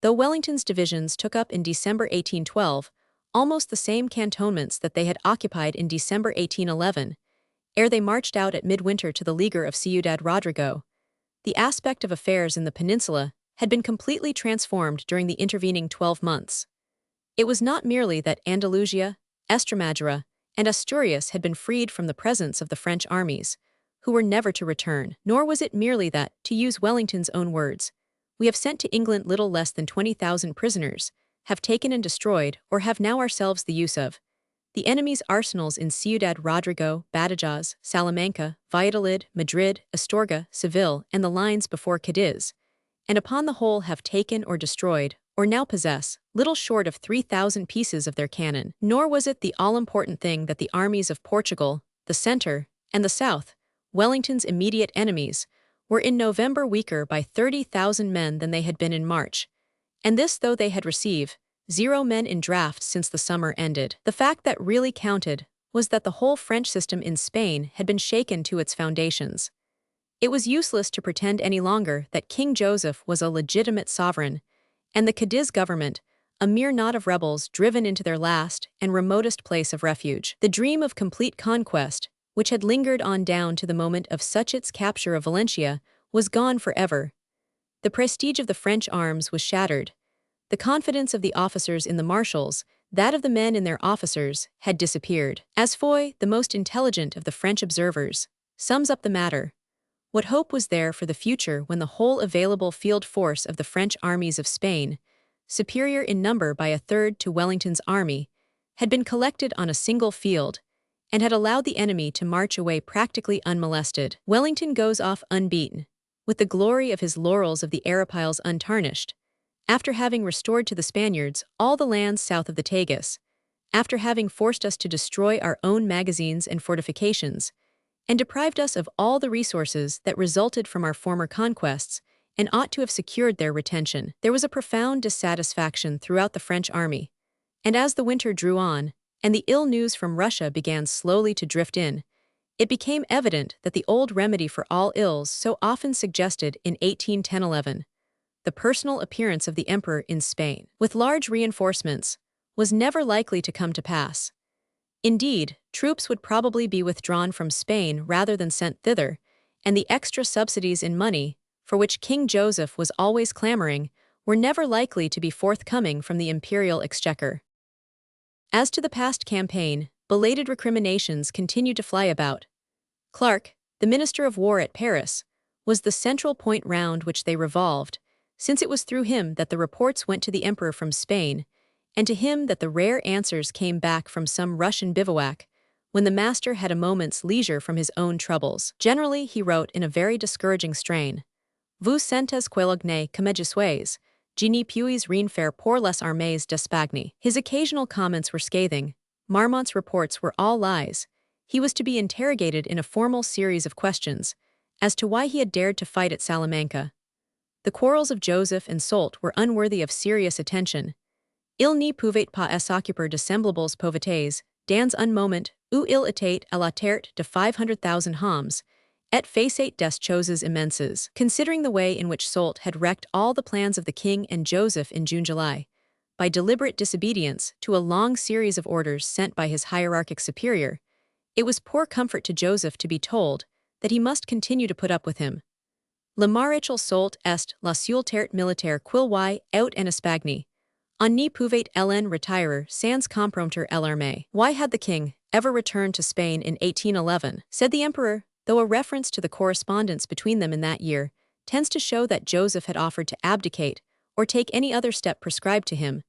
Though Wellington's divisions took up in December 1812 almost the same cantonments that they had occupied in December 1811, ere they marched out at midwinter to the leaguer of Ciudad Rodrigo, the aspect of affairs in the peninsula had been completely transformed during the intervening 12 months. It was not merely that Andalusia, Estremadura, and Asturias had been freed from the presence of the French armies, who were never to return, nor was it merely that, to use Wellington's own words, "We have sent to England little less than 20,000 prisoners, have taken and destroyed, or have now ourselves the use of, the enemy's arsenals in Ciudad Rodrigo, Badajoz, Salamanca, Valladolid, Madrid, Astorga, Seville, and the lines before Cadiz, and upon the whole have taken or destroyed, or now possess, little short of 3,000 pieces of their cannon." Nor was it the all-important thing that the armies of Portugal, the centre, and the south, Wellington's immediate enemies, were in November weaker by 30,000 men than they had been in March, and this though they had received 0 men in drafts since the summer ended. The fact that really counted was that the whole French system in Spain had been shaken to its foundations. It was useless to pretend any longer that King Joseph was a legitimate sovereign, and the Cadiz government, a mere knot of rebels driven into their last and remotest place of refuge. The dream of complete conquest, which had lingered on down to the moment of Suchet's capture of Valencia, was gone forever. The prestige of the French arms was shattered. The confidence of the officers in the marshals, that of the men in their officers, had disappeared. As Foy, the most intelligent of the French observers, sums up the matter, what hope was there for the future when the whole available field force of the French armies of Spain, superior in number by a third to Wellington's army, had been collected on a single field and had allowed the enemy to march away practically unmolested. Wellington goes off unbeaten, with the glory of his laurels of the Arapiles untarnished, after having restored to the Spaniards all the lands south of the Tagus, after having forced us to destroy our own magazines and fortifications, and deprived us of all the resources that resulted from our former conquests and ought to have secured their retention. There was a profound dissatisfaction throughout the French army, and as the winter drew on, and the ill news from Russia began slowly to drift in, it became evident that the old remedy for all ills so often suggested in 1810-11, the personal appearance of the emperor in Spain, with large reinforcements, was never likely to come to pass. Indeed, troops would probably be withdrawn from Spain rather than sent thither, and the extra subsidies in money, for which King Joseph was always clamoring, were never likely to be forthcoming from the imperial exchequer. As to the past campaign, belated recriminations continued to fly about. Clark, the Minister of War at Paris, was the central point round which they revolved, since it was through him that the reports went to the emperor from Spain, and to him that the rare answers came back from some Russian bivouac, when the master had a moment's leisure from his own troubles. Generally, he wrote in a very discouraging strain, Vous sentez quelogne comme je suis, je ne puis rien faire pour les armées d'Espagne. His occasional comments were scathing. Marmont's reports were all lies. He was to be interrogated in a formal series of questions as to why he had dared to fight at Salamanca. The quarrels of Joseph and Soult were unworthy of serious attention. Il ne pouvait pas s'occuper de semblables pauvretés, dans un moment où il était à la tête de 500,000 hommes, et faisait des choses immenses. Considering the way in which Soult had wrecked all the plans of the king and Joseph in June-July, by deliberate disobedience to a long series of orders sent by his hierarchic superior, it was poor comfort to Joseph to be told that he must continue to put up with him. Le maréchal Soult est la seule tête militaire qu'il y out en Espagne. On ne pouvait en retirer sans compromettre l'armée. Why had the king ever returned to Spain in 1811? Said the emperor, though a reference to the correspondence between them in that year tends to show that Joseph had offered to abdicate or take any other step prescribed to him,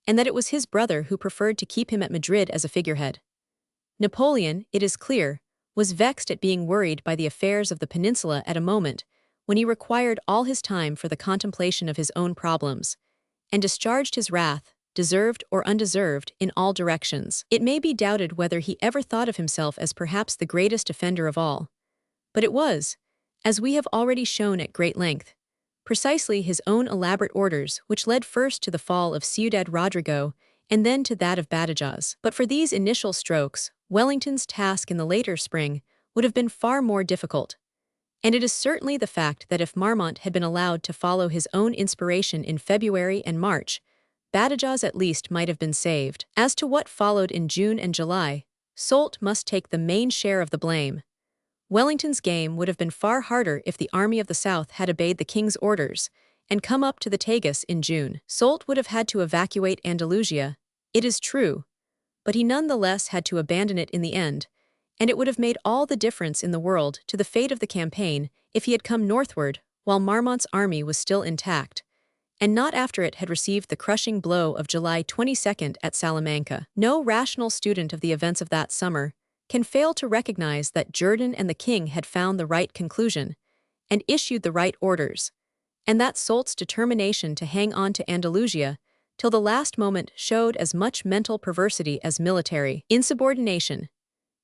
and that it was his brother who preferred to keep him at Madrid as a figurehead. Napoleon, it is clear, was vexed at being worried by the affairs of the peninsula at a moment when he required all his time for the contemplation of his own problems, and discharged his wrath, deserved or undeserved, in all directions. It may be doubted whether he ever thought of himself as perhaps the greatest offender of all. But it was, as we have already shown at great length, precisely his own elaborate orders which led first to the fall of Ciudad Rodrigo and then to that of Badajoz. But for these initial strokes, Wellington's task in the later spring would have been far more difficult. And it is certainly the fact that if Marmont had been allowed to follow his own inspiration in February and March, Badajoz at least might have been saved. As to what followed in June and July, Soult must take the main share of the blame. Wellington's game would have been far harder if the Army of the South had obeyed the king's orders and come up to the Tagus in June. Soult would have had to evacuate Andalusia, it is true, but he nonetheless had to abandon it in the end, and it would have made all the difference in the world to the fate of the campaign if he had come northward while Marmont's army was still intact, and not after it had received the crushing blow of July 22 at Salamanca. No rational student of the events of that summer can fail to recognize that Jourdan and the king had found the right conclusion and issued the right orders, and that Soult's determination to hang on to Andalusia till the last moment showed as much mental perversity as military insubordination.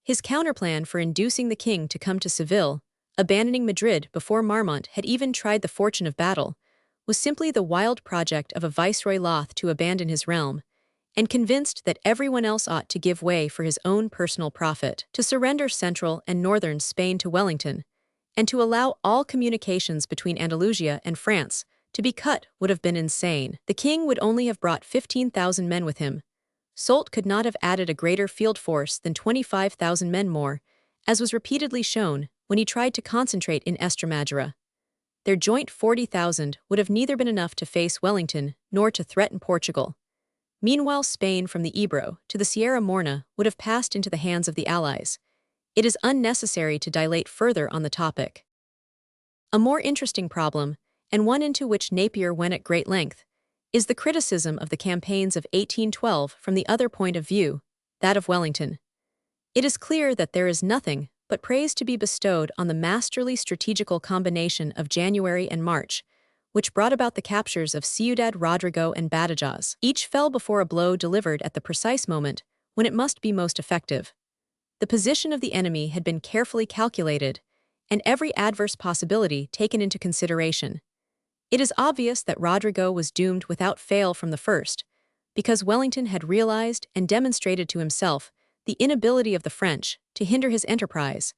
His counterplan for inducing the king to come to Seville, abandoning Madrid before Marmont had even tried the fortune of battle, was simply the wild project of a viceroy loth to abandon his realm, and convinced that everyone else ought to give way for his own personal profit, to surrender central and northern Spain to Wellington, and to allow all communications between Andalusia and France to be cut would have been insane. The king would only have brought 15,000 men with him. Soult could not have added a greater field force than 25,000 men more, as was repeatedly shown when he tried to concentrate in Estremadura. Their joint 40,000 would have neither been enough to face Wellington nor to threaten Portugal. Meanwhile, Spain from the Ebro to the Sierra Morena would have passed into the hands of the Allies. It is unnecessary to dilate further on the topic. A more interesting problem, and one into which Napier went at great length, is the criticism of the campaigns of 1812 from the other point of view, that of Wellington. It is clear that there is nothing but praise to be bestowed on the masterly strategical combination of January and March, which brought about the captures of Ciudad Rodrigo and Badajoz. Each fell before a blow delivered at the precise moment when it must be most effective. The position of the enemy had been carefully calculated, and every adverse possibility taken into consideration. It is obvious that Rodrigo was doomed without fail from the first, because Wellington had realized and demonstrated to himself the inability of the French to hinder his enterprise,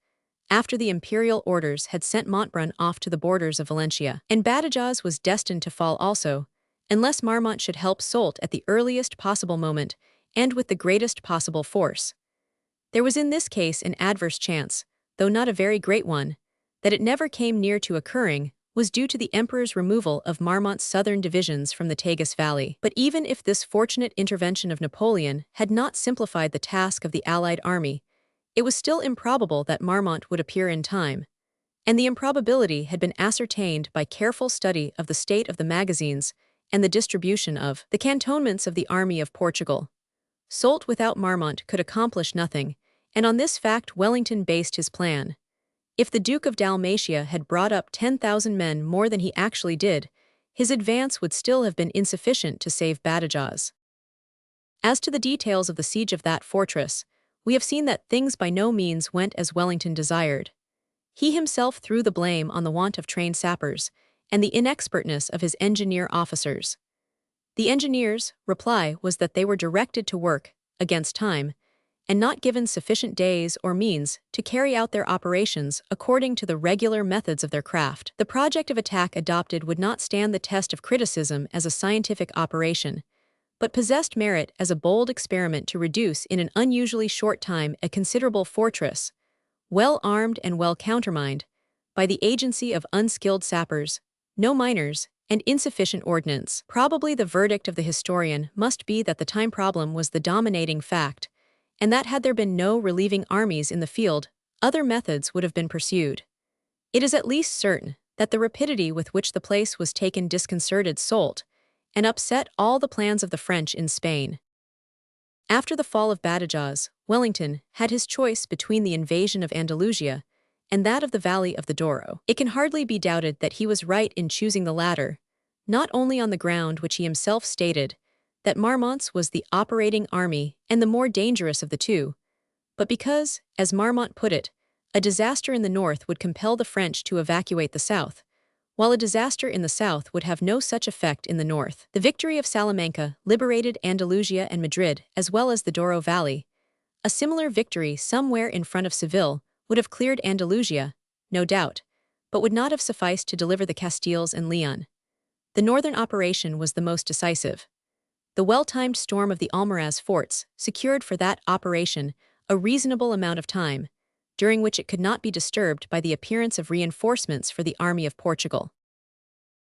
after the imperial orders had sent Montbrun off to the borders of Valencia. And Badajoz was destined to fall also, unless Marmont should help Soult at the earliest possible moment and with the greatest possible force. There was in this case an adverse chance, though not a very great one, that it never came near to occurring was due to the Emperor's removal of Marmont's southern divisions from the Tagus Valley. But even if this fortunate intervention of Napoleon had not simplified the task of the Allied army, it was still improbable that Marmont would appear in time, and the improbability had been ascertained by careful study of the state of the magazines and the distribution of the cantonments of the army of Portugal. Soult without Marmont could accomplish nothing, and on this fact Wellington based his plan. If the Duke of Dalmatia had brought up 10,000 men more than he actually did, his advance would still have been insufficient to save Badajoz. As to the details of the siege of that fortress, we have seen that things by no means went as Wellington desired. He himself threw the blame on the want of trained sappers and the inexpertness of his engineer officers. The engineers' reply was that they were directed to work against time and not given sufficient days or means to carry out their operations according to the regular methods of their craft. The project of attack adopted would not stand the test of criticism as a scientific operation, but possessed merit as a bold experiment to reduce in an unusually short time a considerable fortress, well armed and well countermined, by the agency of unskilled sappers, no miners, and insufficient ordnance. Probably the verdict of the historian must be that the time problem was the dominating fact, and that had there been no relieving armies in the field, other methods would have been pursued. It is at least certain that the rapidity with which the place was taken disconcerted Soult, and upset all the plans of the French in Spain. After the fall of Badajoz, Wellington had his choice between the invasion of Andalusia and that of the Valley of the Douro. It can hardly be doubted that he was right in choosing the latter, not only on the ground which he himself stated, that Marmont's was the operating army and the more dangerous of the two, but because, as Marmont put it, a disaster in the north would compel the French to evacuate the south, while a disaster in the south would have no such effect in the north. The victory of Salamanca liberated Andalusia and Madrid as well as the Douro Valley. A similar victory somewhere in front of Seville would have cleared Andalusia, no doubt, but would not have sufficed to deliver the Castiles and Leon. The northern operation was the most decisive. The well-timed storm of the Almaraz forts secured for that operation a reasonable amount of time, during which it could not be disturbed by the appearance of reinforcements for the army of Portugal.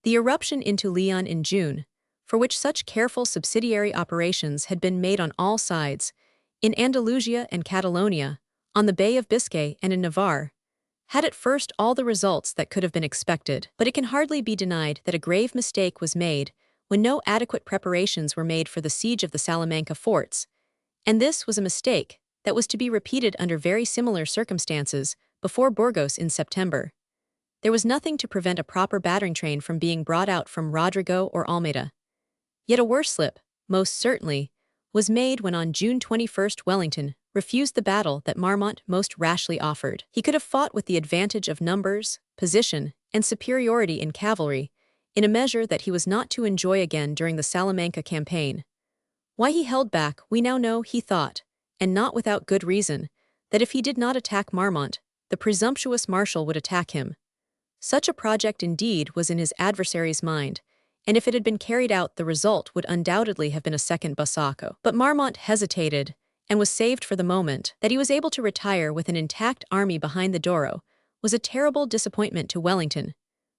The eruption into Leon in June, for which such careful subsidiary operations had been made on all sides, in Andalusia and Catalonia, on the Bay of Biscay and in Navarre, had at first all the results that could have been expected, but it can hardly be denied that a grave mistake was made when no adequate preparations were made for the siege of the Salamanca forts, and this was a mistake that was to be repeated under very similar circumstances before Burgos in September. There was nothing to prevent a proper battering train from being brought out from Rodrigo or Almeida. Yet a worse slip, most certainly, was made when on June 21 Wellington refused the battle that Marmont most rashly offered. He could have fought with the advantage of numbers, position, and superiority in cavalry, in a measure that he was not to enjoy again during the Salamanca campaign. Why he held back, we now know he thought, and not without good reason, that if he did not attack Marmont, the presumptuous marshal would attack him. Such a project indeed was in his adversary's mind, and if it had been carried out the result would undoubtedly have been a second Busaco. But Marmont hesitated, and was saved for the moment. That he was able to retire with an intact army behind the Douro was a terrible disappointment to Wellington,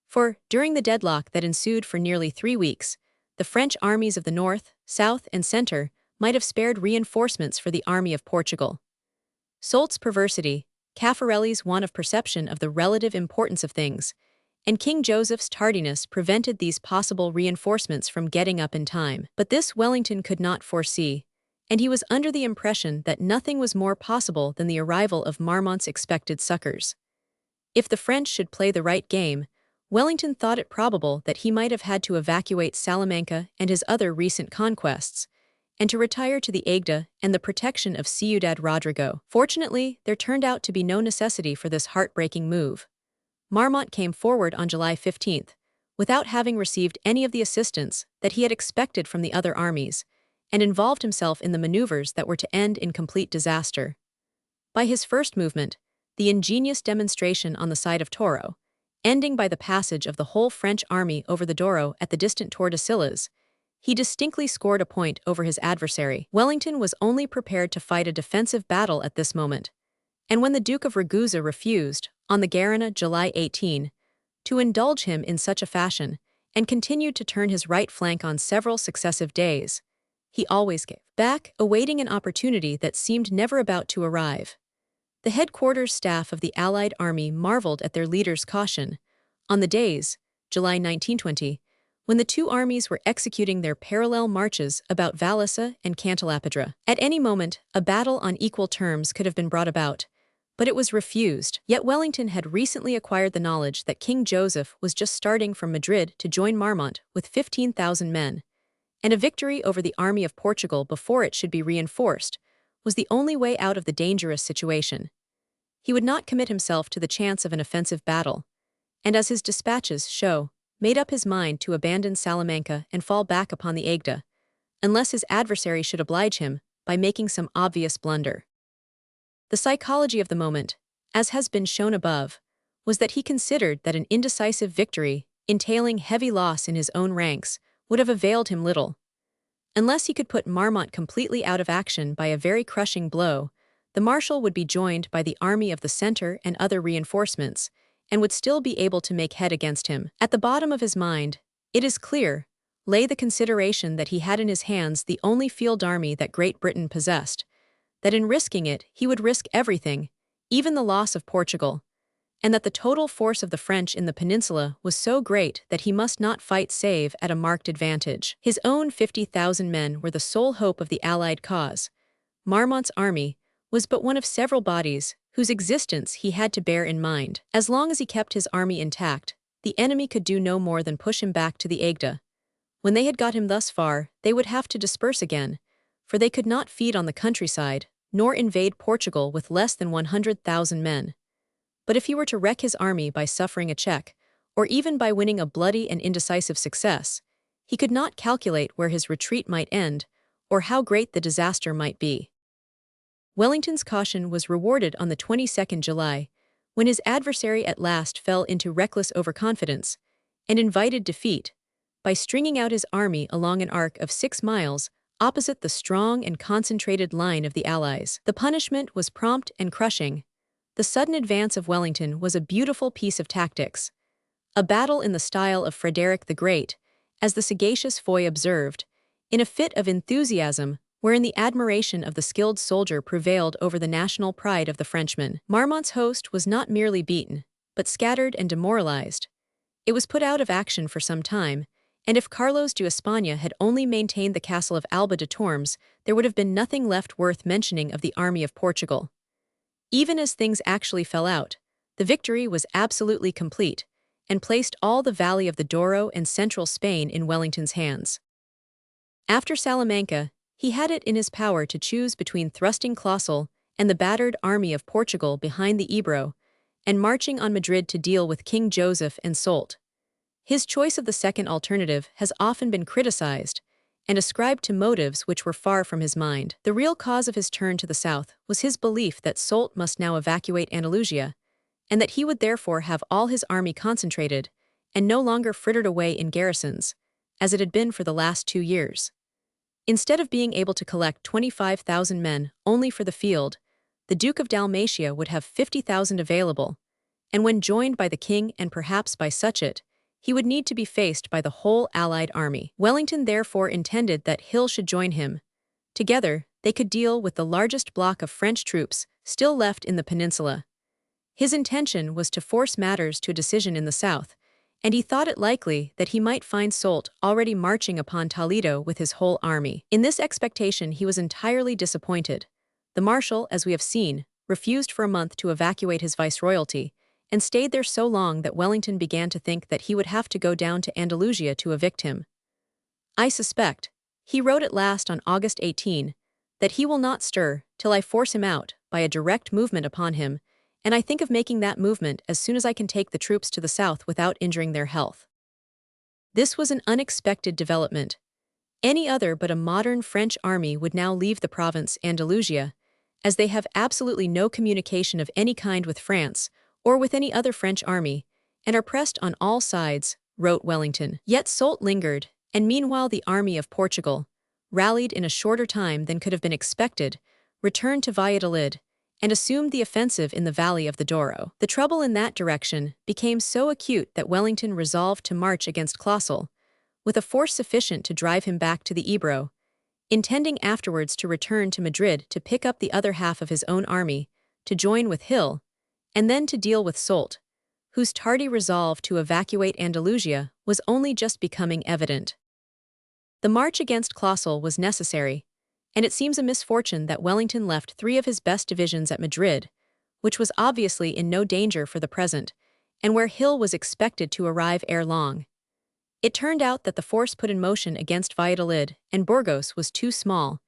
for, during the deadlock that ensued for nearly 3 weeks, the French armies of the north, south, and center might have spared reinforcements for the army of Portugal. Soult's perversity, Caffarelli's want of perception of the relative importance of things, and King Joseph's tardiness prevented these possible reinforcements from getting up in time. But this Wellington could not foresee, and he was under the impression that nothing was more possible than the arrival of Marmont's expected succors. If the French should play the right game, Wellington thought it probable that he might have had to evacuate Salamanca and his other recent conquests, and to retire to the Aigda and the protection of Ciudad Rodrigo. Fortunately, there turned out to be no necessity for this heartbreaking move. Marmont came forward on July 15th, without having received any of the assistance that he had expected from the other armies, and involved himself in the maneuvers that were to end in complete disaster. By his first movement, the ingenious demonstration on the side of Toro, ending by the passage of the whole French army over the Douro at the distant Tordesillas, he distinctly scored a point over his adversary. Wellington was only prepared to fight a defensive battle at this moment, and when the Duke of Ragusa refused, on the Guerrilla July 18, to indulge him in such a fashion, and continued to turn his right flank on several successive days, he always gave back, awaiting an opportunity that seemed never about to arrive. The headquarters staff of the Allied army marveled at their leader's caution. On the days, July 1920, when the two armies were executing their parallel marches about Vallissa and Cantalapidra. At any moment, a battle on equal terms could have been brought about, but it was refused. Yet Wellington had recently acquired the knowledge that King Joseph was just starting from Madrid to join Marmont with 15,000 men, and a victory over the army of Portugal before it should be reinforced was the only way out of the dangerous situation. He would not commit himself to the chance of an offensive battle, and as his dispatches show, made up his mind to abandon Salamanca and fall back upon the Aigda, unless his adversary should oblige him by making some obvious blunder. The psychology of the moment, as has been shown above, was that he considered that an indecisive victory, entailing heavy loss in his own ranks, would have availed him little. Unless he could put Marmont completely out of action by a very crushing blow, the Marshal would be joined by the army of the center and other reinforcements, and would still be able to make head against him. At the bottom of his mind, it is clear, lay the consideration that he had in his hands the only field army that Great Britain possessed, that in risking it he would risk everything, even the loss of Portugal, and that the total force of the French in the peninsula was so great that he must not fight save at a marked advantage. His own 50,000 men were the sole hope of the Allied cause. Marmont's army was but one of several bodies whose existence he had to bear in mind. As long as he kept his army intact, the enemy could do no more than push him back to the Aigda. When they had got him thus far, they would have to disperse again, for they could not feed on the countryside, nor invade Portugal with less than 100,000 men. But if he were to wreck his army by suffering a check, or even by winning a bloody and indecisive success, he could not calculate where his retreat might end, or how great the disaster might be. Wellington's caution was rewarded on the 22nd July, when his adversary at last fell into reckless overconfidence, and invited defeat, by stringing out his army along an arc of 6 miles, opposite the strong and concentrated line of the Allies. The punishment was prompt and crushing. The sudden advance of Wellington was a beautiful piece of tactics, a battle in the style of Frederick the Great, as the sagacious Foy observed, in a fit of enthusiasm wherein the admiration of the skilled soldier prevailed over the national pride of the Frenchman. Marmont's host was not merely beaten, but scattered and demoralized. It was put out of action for some time, and if Carlos de España had only maintained the castle of Alba de Tormes, there would have been nothing left worth mentioning of the army of Portugal. Even as things actually fell out, the victory was absolutely complete, and placed all the valley of the Douro and central Spain in Wellington's hands. After Salamanca, he had it in his power to choose between thrusting Clausel and the battered army of Portugal behind the Ebro, and marching on Madrid to deal with King Joseph and Soult. His choice of the second alternative has often been criticized, and ascribed to motives which were far from his mind. The real cause of his turn to the south was his belief that Soult must now evacuate Andalusia, and that he would therefore have all his army concentrated, and no longer frittered away in garrisons, as it had been for the last 2 years. Instead of being able to collect 25,000 men only for the field, the Duke of Dalmatia would have 50,000 available, and when joined by the king and perhaps by Suchet, he would need to be faced by the whole Allied army. Wellington therefore intended that Hill should join him. Together, they could deal with the largest block of French troops still left in the peninsula. His intention was to force matters to a decision in the south, and he thought it likely that he might find Soult already marching upon Toledo with his whole army. In this expectation he was entirely disappointed. The marshal, as we have seen, refused for a month to evacuate his viceroyalty, and stayed there so long that Wellington began to think that he would have to go down to Andalusia to evict him. "I suspect," he wrote at last on August 18, "that he will not stir till I force him out by a direct movement upon him, and I think of making that movement as soon as I can take the troops to the south without injuring their health." This was an unexpected development. Any other but a modern French army would now leave the province Andalusia, as they have absolutely no communication of any kind with France or with any other French army, and are pressed on all sides, wrote Wellington. Yet Soult lingered, and meanwhile the army of Portugal, rallied in a shorter time than could have been expected, returned to Valladolid, and assumed the offensive in the valley of the Douro. The trouble in that direction became so acute that Wellington resolved to march against Clausel, with a force sufficient to drive him back to the Ebro, intending afterwards to return to Madrid to pick up the other half of his own army, to join with Hill, and then to deal with Soult, whose tardy resolve to evacuate Andalusia was only just becoming evident. The march against Clausel was necessary, and it seems a misfortune that Wellington left 3 of his best divisions at Madrid, which was obviously in no danger for the present, and where Hill was expected to arrive ere long. It turned out that the force put in motion against Valladolid and Burgos was too small,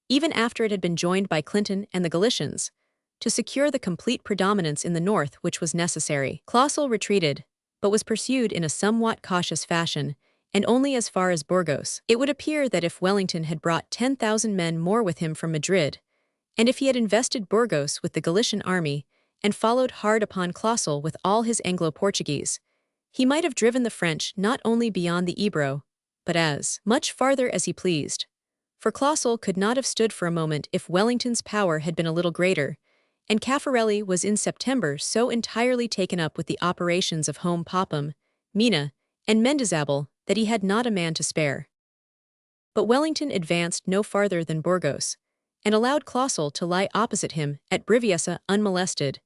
even after it had been joined by Clinton and the Galicians, to secure the complete predominance in the north which was necessary. Clausel retreated, but was pursued in a somewhat cautious fashion, and only as far as Burgos. It would appear that if Wellington had brought 10,000 men more with him from Madrid, and if he had invested Burgos with the Galician army and followed hard upon Clausel with all his Anglo-Portuguese, he might have driven the French not only beyond the Ebro, but as much farther as he pleased. For Clausel could not have stood for a moment if Wellington's power had been a little greater, and Caffarelli was in September so entirely taken up with the operations of Home Popham, Mina, and Mendizábal that he had not a man to spare. But Wellington advanced no farther than Burgos, and allowed Clausel to lie opposite him at Briviesa unmolested,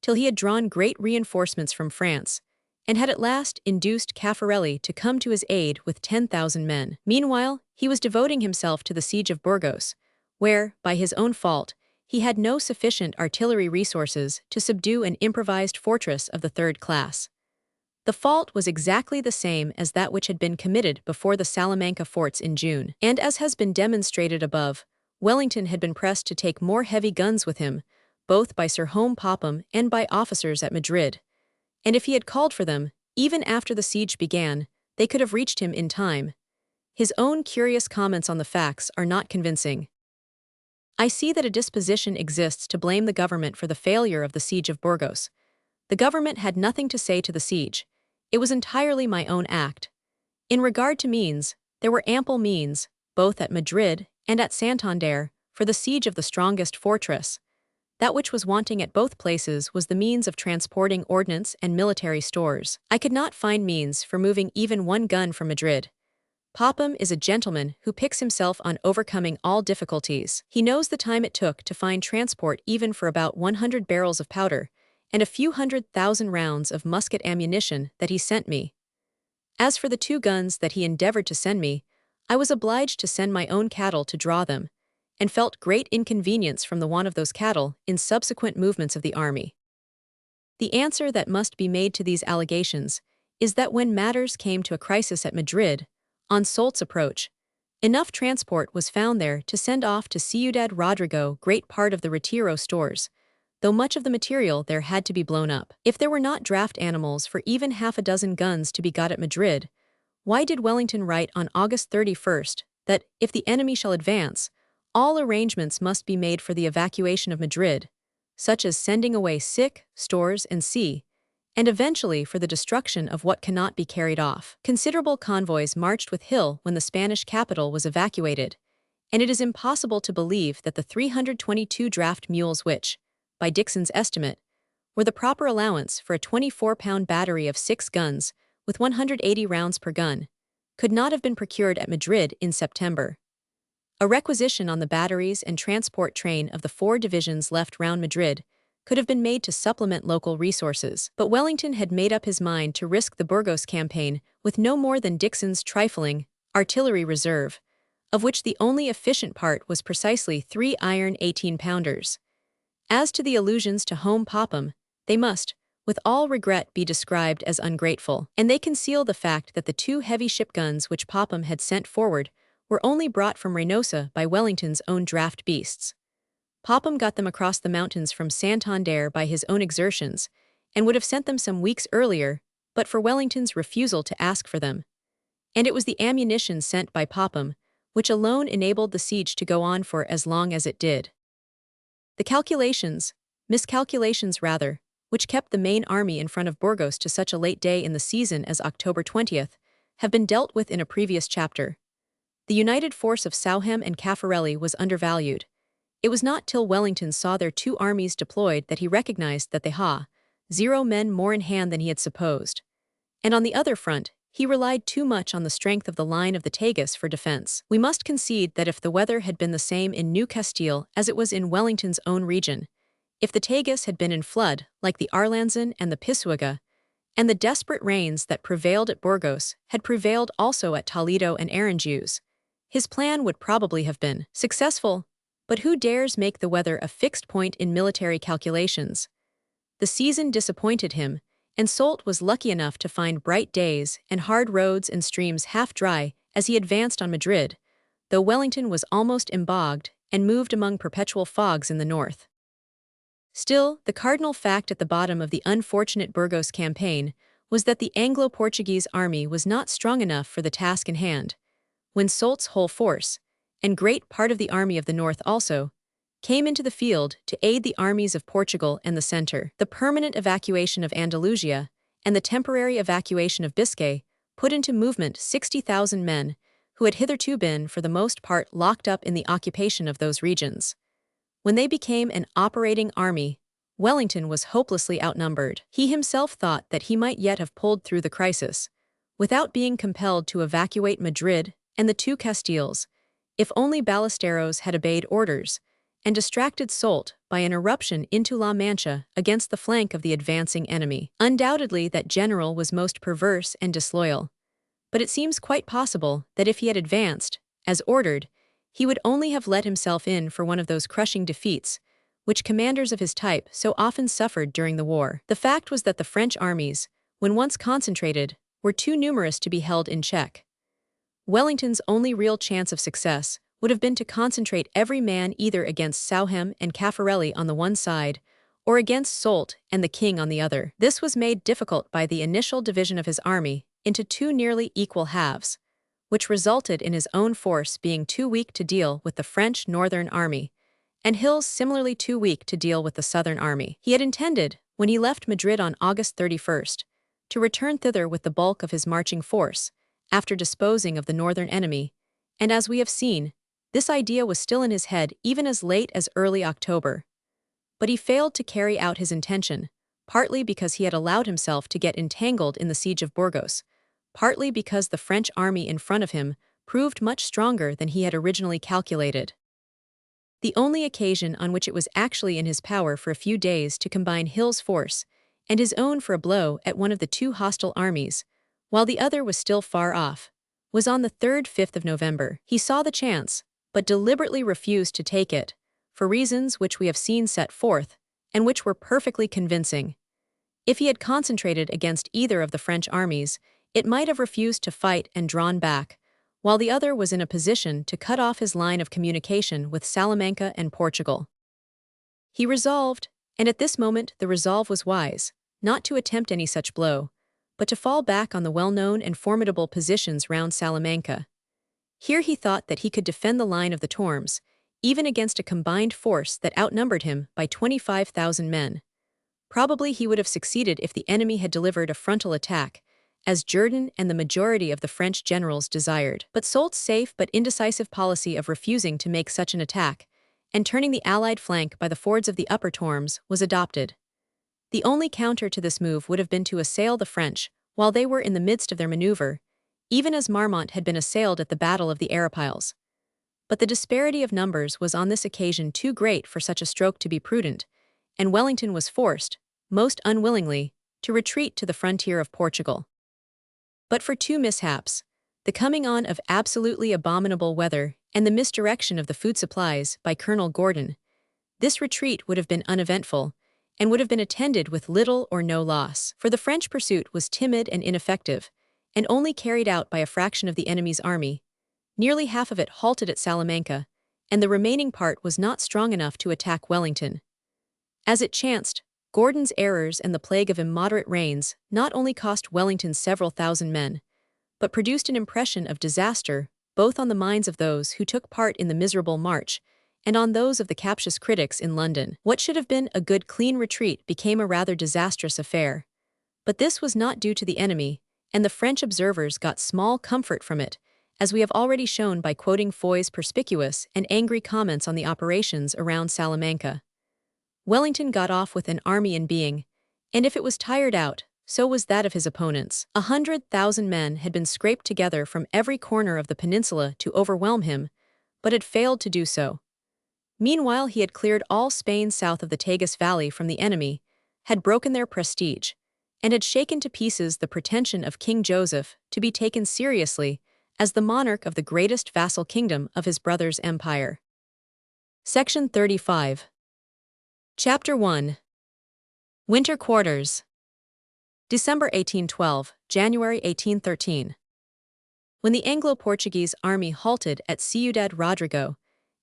till he had drawn great reinforcements from France, and had at last induced Caffarelli to come to his aid with 10,000 men. Meanwhile, he was devoting himself to the siege of Burgos, where, by his own fault, he had no sufficient artillery resources to subdue an improvised fortress of the 3rd class. The fault was exactly the same as that which had been committed before the Salamanca forts in June, and as has been demonstrated above, Wellington had been pressed to take more heavy guns with him, both by Sir Home Popham and by officers at Madrid, and if he had called for them, even after the siege began, they could have reached him in time. His own curious comments on the facts are not convincing. "I see that a disposition exists to blame the government for the failure of the siege of Burgos. The government had nothing to say to the siege. It was entirely my own act. In regard to means, there were ample means, both at Madrid and at Santander, for the siege of the strongest fortress. That which was wanting at both places was the means of transporting ordnance and military stores. I could not find means for moving even 1 gun from Madrid. Popham is a gentleman who picks himself on overcoming all difficulties. He knows the time it took to find transport even for about 100 barrels of powder, and a few 100,000 rounds of musket ammunition that he sent me. As for the 2 guns that he endeavored to send me, I was obliged to send my own cattle to draw them, and felt great inconvenience from the want of those cattle in subsequent movements of the army." The answer that must be made to these allegations is that when matters came to a crisis at Madrid, on Soult's approach, enough transport was found there to send off to Ciudad Rodrigo great part of the Retiro stores, though much of the material there had to be blown up. If there were not draft animals for even half a dozen guns to be got at Madrid, why did Wellington write on August 31 that, if the enemy shall advance, all arrangements must be made for the evacuation of Madrid, such as sending away sick, stores, and sea, and eventually for the destruction of what cannot be carried off? Considerable convoys marched with Hill when the Spanish capital was evacuated, and it is impossible to believe that the 322 draft mules which, by Dixon's estimate, were the proper allowance for a 24-pound battery of 6 guns with 180 rounds per gun, could not have been procured at Madrid in September. A requisition on the batteries and transport train of the 4 divisions left round Madrid could have been made to supplement local resources. But Wellington had made up his mind to risk the Burgos campaign with no more than Dixon's trifling artillery reserve, of which the only efficient part was precisely 3 iron 18-pounders. As to the allusions to home Popham, they must, with all regret, be described as ungrateful, and they conceal the fact that the 2 heavy ship guns which Popham had sent forward were only brought from Reynosa by Wellington's own draft beasts. Popham got them across the mountains from Santander by his own exertions, and would have sent them some weeks earlier, but for Wellington's refusal to ask for them. And it was the ammunition sent by Popham which alone enabled the siege to go on for as long as it did. The miscalculations rather, which kept the main army in front of Burgos to such a late day in the season as October 20th, have been dealt with in a previous chapter. The united force of Sauhem and Caffarelli was undervalued. It was not till Wellington saw their 2 armies deployed that he recognized that they had 0 men more in hand than he had supposed. And on the other front, he relied too much on the strength of the line of the Tagus for defense. We must concede that if the weather had been the same in New Castile as it was in Wellington's own region, if the Tagus had been in flood, like the Arlanzon and the Pisuerga, and the desperate rains that prevailed at Burgos had prevailed also at Toledo and Aranjuez, his plan would probably have been successful. But who dares make the weather a fixed point in military calculations? The season disappointed him, and Soult was lucky enough to find bright days and hard roads and streams half dry as he advanced on Madrid, though Wellington was almost embogged and moved among perpetual fogs in the north. Still, the cardinal fact at the bottom of the unfortunate Burgos campaign was that the Anglo-Portuguese army was not strong enough for the task in hand, when Soult's whole force, and great part of the army of the north also, came into the field to aid the armies of Portugal and the centre. The permanent evacuation of Andalusia and the temporary evacuation of Biscay put into movement 60,000 men who had hitherto been for the most part locked up in the occupation of those regions. When they became an operating army, Wellington was hopelessly outnumbered. He himself thought that he might yet have pulled through the crisis, without being compelled to evacuate Madrid and the 2 Castiles, if only Ballesteros had obeyed orders, and distracted Soult by an eruption into La Mancha against the flank of the advancing enemy. Undoubtedly that general was most perverse and disloyal, but it seems quite possible that if he had advanced, as ordered, he would only have let himself in for one of those crushing defeats which commanders of his type so often suffered during the war. The fact was that the French armies, when once concentrated, were too numerous to be held in check. Wellington's only real chance of success would have been to concentrate every man either against Sauhem and Caffarelli on the one side, or against Soult and the king on the other. This was made difficult by the initial division of his army into 2 nearly equal halves, which resulted in his own force being too weak to deal with the French Northern Army, and Hill's similarly too weak to deal with the Southern Army. He had intended, when he left Madrid on August 31st, to return thither with the bulk of his marching force, after disposing of the northern enemy, and as we have seen, this idea was still in his head even as late as early October. But he failed to carry out his intention, partly because he had allowed himself to get entangled in the siege of Burgos, partly because the French army in front of him proved much stronger than he had originally calculated. The only occasion on which it was actually in his power for a few days to combine Hill's force and his own for a blow at one of the 2 hostile armies, while the other was still far off, was on the 3rd-5th of November. He saw the chance, but deliberately refused to take it, for reasons which we have seen set forth, and which were perfectly convincing. If he had concentrated against either of the French armies, it might have refused to fight and drawn back, while the other was in a position to cut off his line of communication with Salamanca and Portugal. He resolved, and at this moment the resolve was wise, not to attempt any such blow, but to fall back on the well-known and formidable positions round Salamanca. Here he thought that he could defend the line of the Tormes, even against a combined force that outnumbered him by 25,000 men. Probably he would have succeeded if the enemy had delivered a frontal attack, as Jourdan and the majority of the French generals desired. But Soult's safe but indecisive policy of refusing to make such an attack, and turning the Allied flank by the fords of the Upper Tormes, was adopted. The only counter to this move would have been to assail the French while they were in the midst of their maneuver, even as Marmont had been assailed at the Battle of the Arapiles. But the disparity of numbers was on this occasion too great for such a stroke to be prudent, and Wellington was forced, most unwillingly, to retreat to the frontier of Portugal. But for two mishaps, the coming on of absolutely abominable weather and the misdirection of the food supplies by Colonel Gordon, this retreat would have been uneventful and would have been attended with little or no loss, for the French pursuit was timid and ineffective, and only carried out by a fraction of the enemy's army. Nearly half of it halted at Salamanca, and the remaining part was not strong enough to attack Wellington. As it chanced, Gordon's errors and the plague of immoderate rains not only cost Wellington several thousand men, but produced an impression of disaster both on the minds of those who took part in the miserable march and on those of the captious critics in London. What should have been a good clean retreat became a rather disastrous affair. But this was not due to the enemy, and the French observers got small comfort from it, as we have already shown by quoting Foy's perspicuous and angry comments on the operations around Salamanca. Wellington got off with an army in being, and if it was tired out, so was that of his opponents. 100,000 men had been scraped together from every corner of the peninsula to overwhelm him, but had failed to do so. Meanwhile, he had cleared all Spain south of the Tagus Valley from the enemy, had broken their prestige, and had shaken to pieces the pretension of King Joseph to be taken seriously as the monarch of the greatest vassal kingdom of his brother's empire. Section 35. Chapter 1. Winter Quarters. December 1812, January 1813. When the Anglo-Portuguese army halted at Ciudad Rodrigo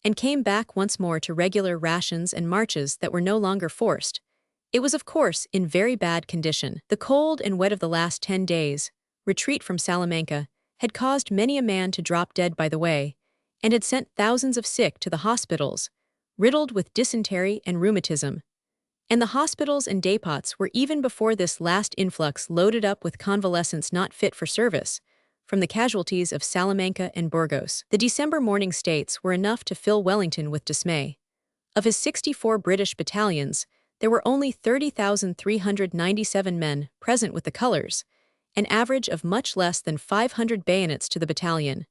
and came back once more to regular rations and marches that were no longer forced, it was of course in very bad condition. The cold and wet of the last 10 days, retreat from Salamanca, had caused many a man to drop dead by the way, and had sent thousands of sick to the hospitals, riddled with dysentery and rheumatism. And the hospitals and depots were even before this last influx loaded up with convalescents not fit for service, from the casualties of Salamanca and Burgos. The December morning states were enough to fill Wellington with dismay. Of his 64 British battalions, there were only 30,397 men present with the colours, an average of much less than 500 bayonets to the battalion.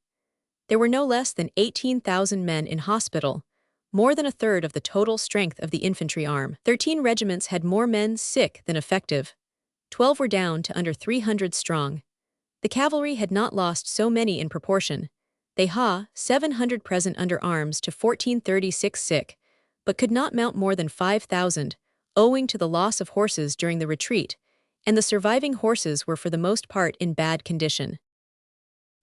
There were no less than 18,000 men in hospital, more than a third of the total strength of the infantry arm. 13 regiments had more men sick than effective. 12 were down to under 300 strong. The cavalry had not lost so many in proportion. They had 700 present under arms to 1436 sick, but could not mount more than 5,000, owing to the loss of horses during the retreat, and the surviving horses were for the most part in bad condition.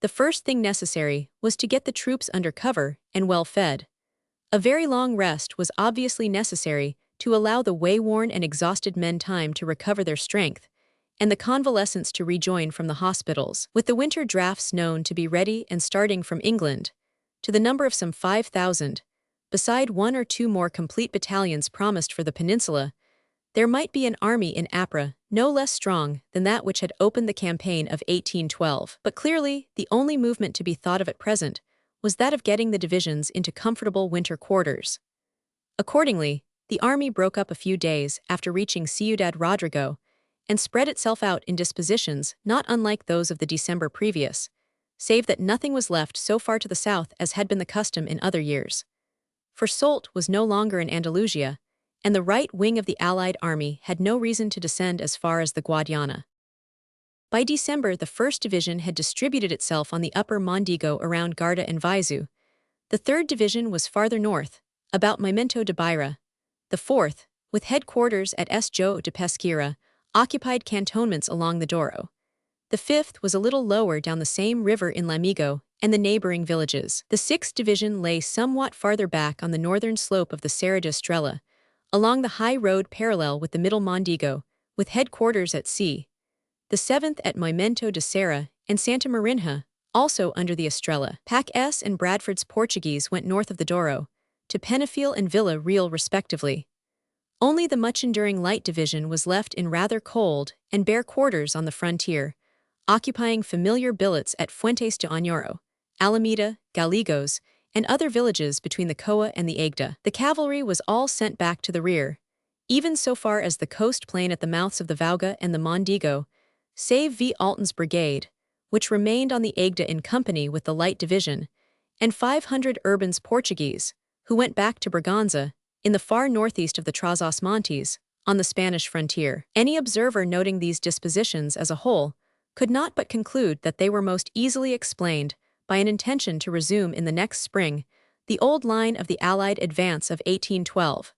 The first thing necessary was to get the troops under cover and well fed. A very long rest was obviously necessary to allow the wayworn and exhausted men time to recover their strength, and the convalescents to rejoin from the hospitals. With the winter drafts known to be ready and starting from England, to the number of some 5,000, beside 1 or 2 more complete battalions promised for the peninsula, there might be an army in Ypres no less strong than that which had opened the campaign of 1812. But clearly, the only movement to be thought of at present was that of getting the divisions into comfortable winter quarters. Accordingly, the army broke up a few days after reaching Ciudad Rodrigo and spread itself out in dispositions not unlike those of the December previous, save that nothing was left so far to the south as had been the custom in other years. For Soult was no longer in Andalusia, and the right wing of the Allied army had no reason to descend as far as the Guadiana. By December, the 1st Division had distributed itself on the upper Mondego around Garda and Viseu. The 3rd Division was farther north, about Memento de Beira. The 4th, with headquarters at Esjo de Pesqueira, occupied cantonments along the Douro. The 5th was a little lower down the same river in Lamigo and the neighboring villages. The 6th Division lay somewhat farther back on the northern slope of the Serra de Estrela, along the high road parallel with the middle Mondego, with headquarters at C. The 7th at Memento de Serra and Santa Marinha, also under the Estrela. Pac S and Bradford's Portuguese went north of the Douro, to Penafiel and Villa Real respectively. Only the much-enduring Light Division was left in rather cold and bare quarters on the frontier, occupying familiar billets at Fuentes de Oñoro, Alameda, Gallegos, and other villages between the Coa and the Agda. The cavalry was all sent back to the rear, even so far as the coast plain at the mouths of the Vauga and the Mondego, save V. Alton's brigade, which remained on the Agda in company with the Light Division, and 500 Urban's Portuguese, who went back to Braganza, in the far northeast of the Trás-os-Montes, on the Spanish frontier. Any observer noting these dispositions as a whole could not but conclude that they were most easily explained by an intention to resume in the next spring the old line of the Allied advance of 1812.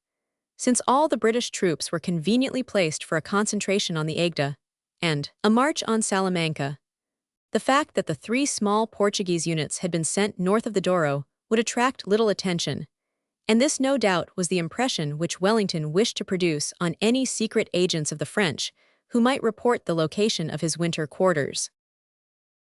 Since all the British troops were conveniently placed for a concentration on the Agueda and a march on Salamanca, the fact that the 3 small Portuguese units had been sent north of the Douro would attract little attention, and this no doubt was the impression which Wellington wished to produce on any secret agents of the French who might report the location of his winter quarters.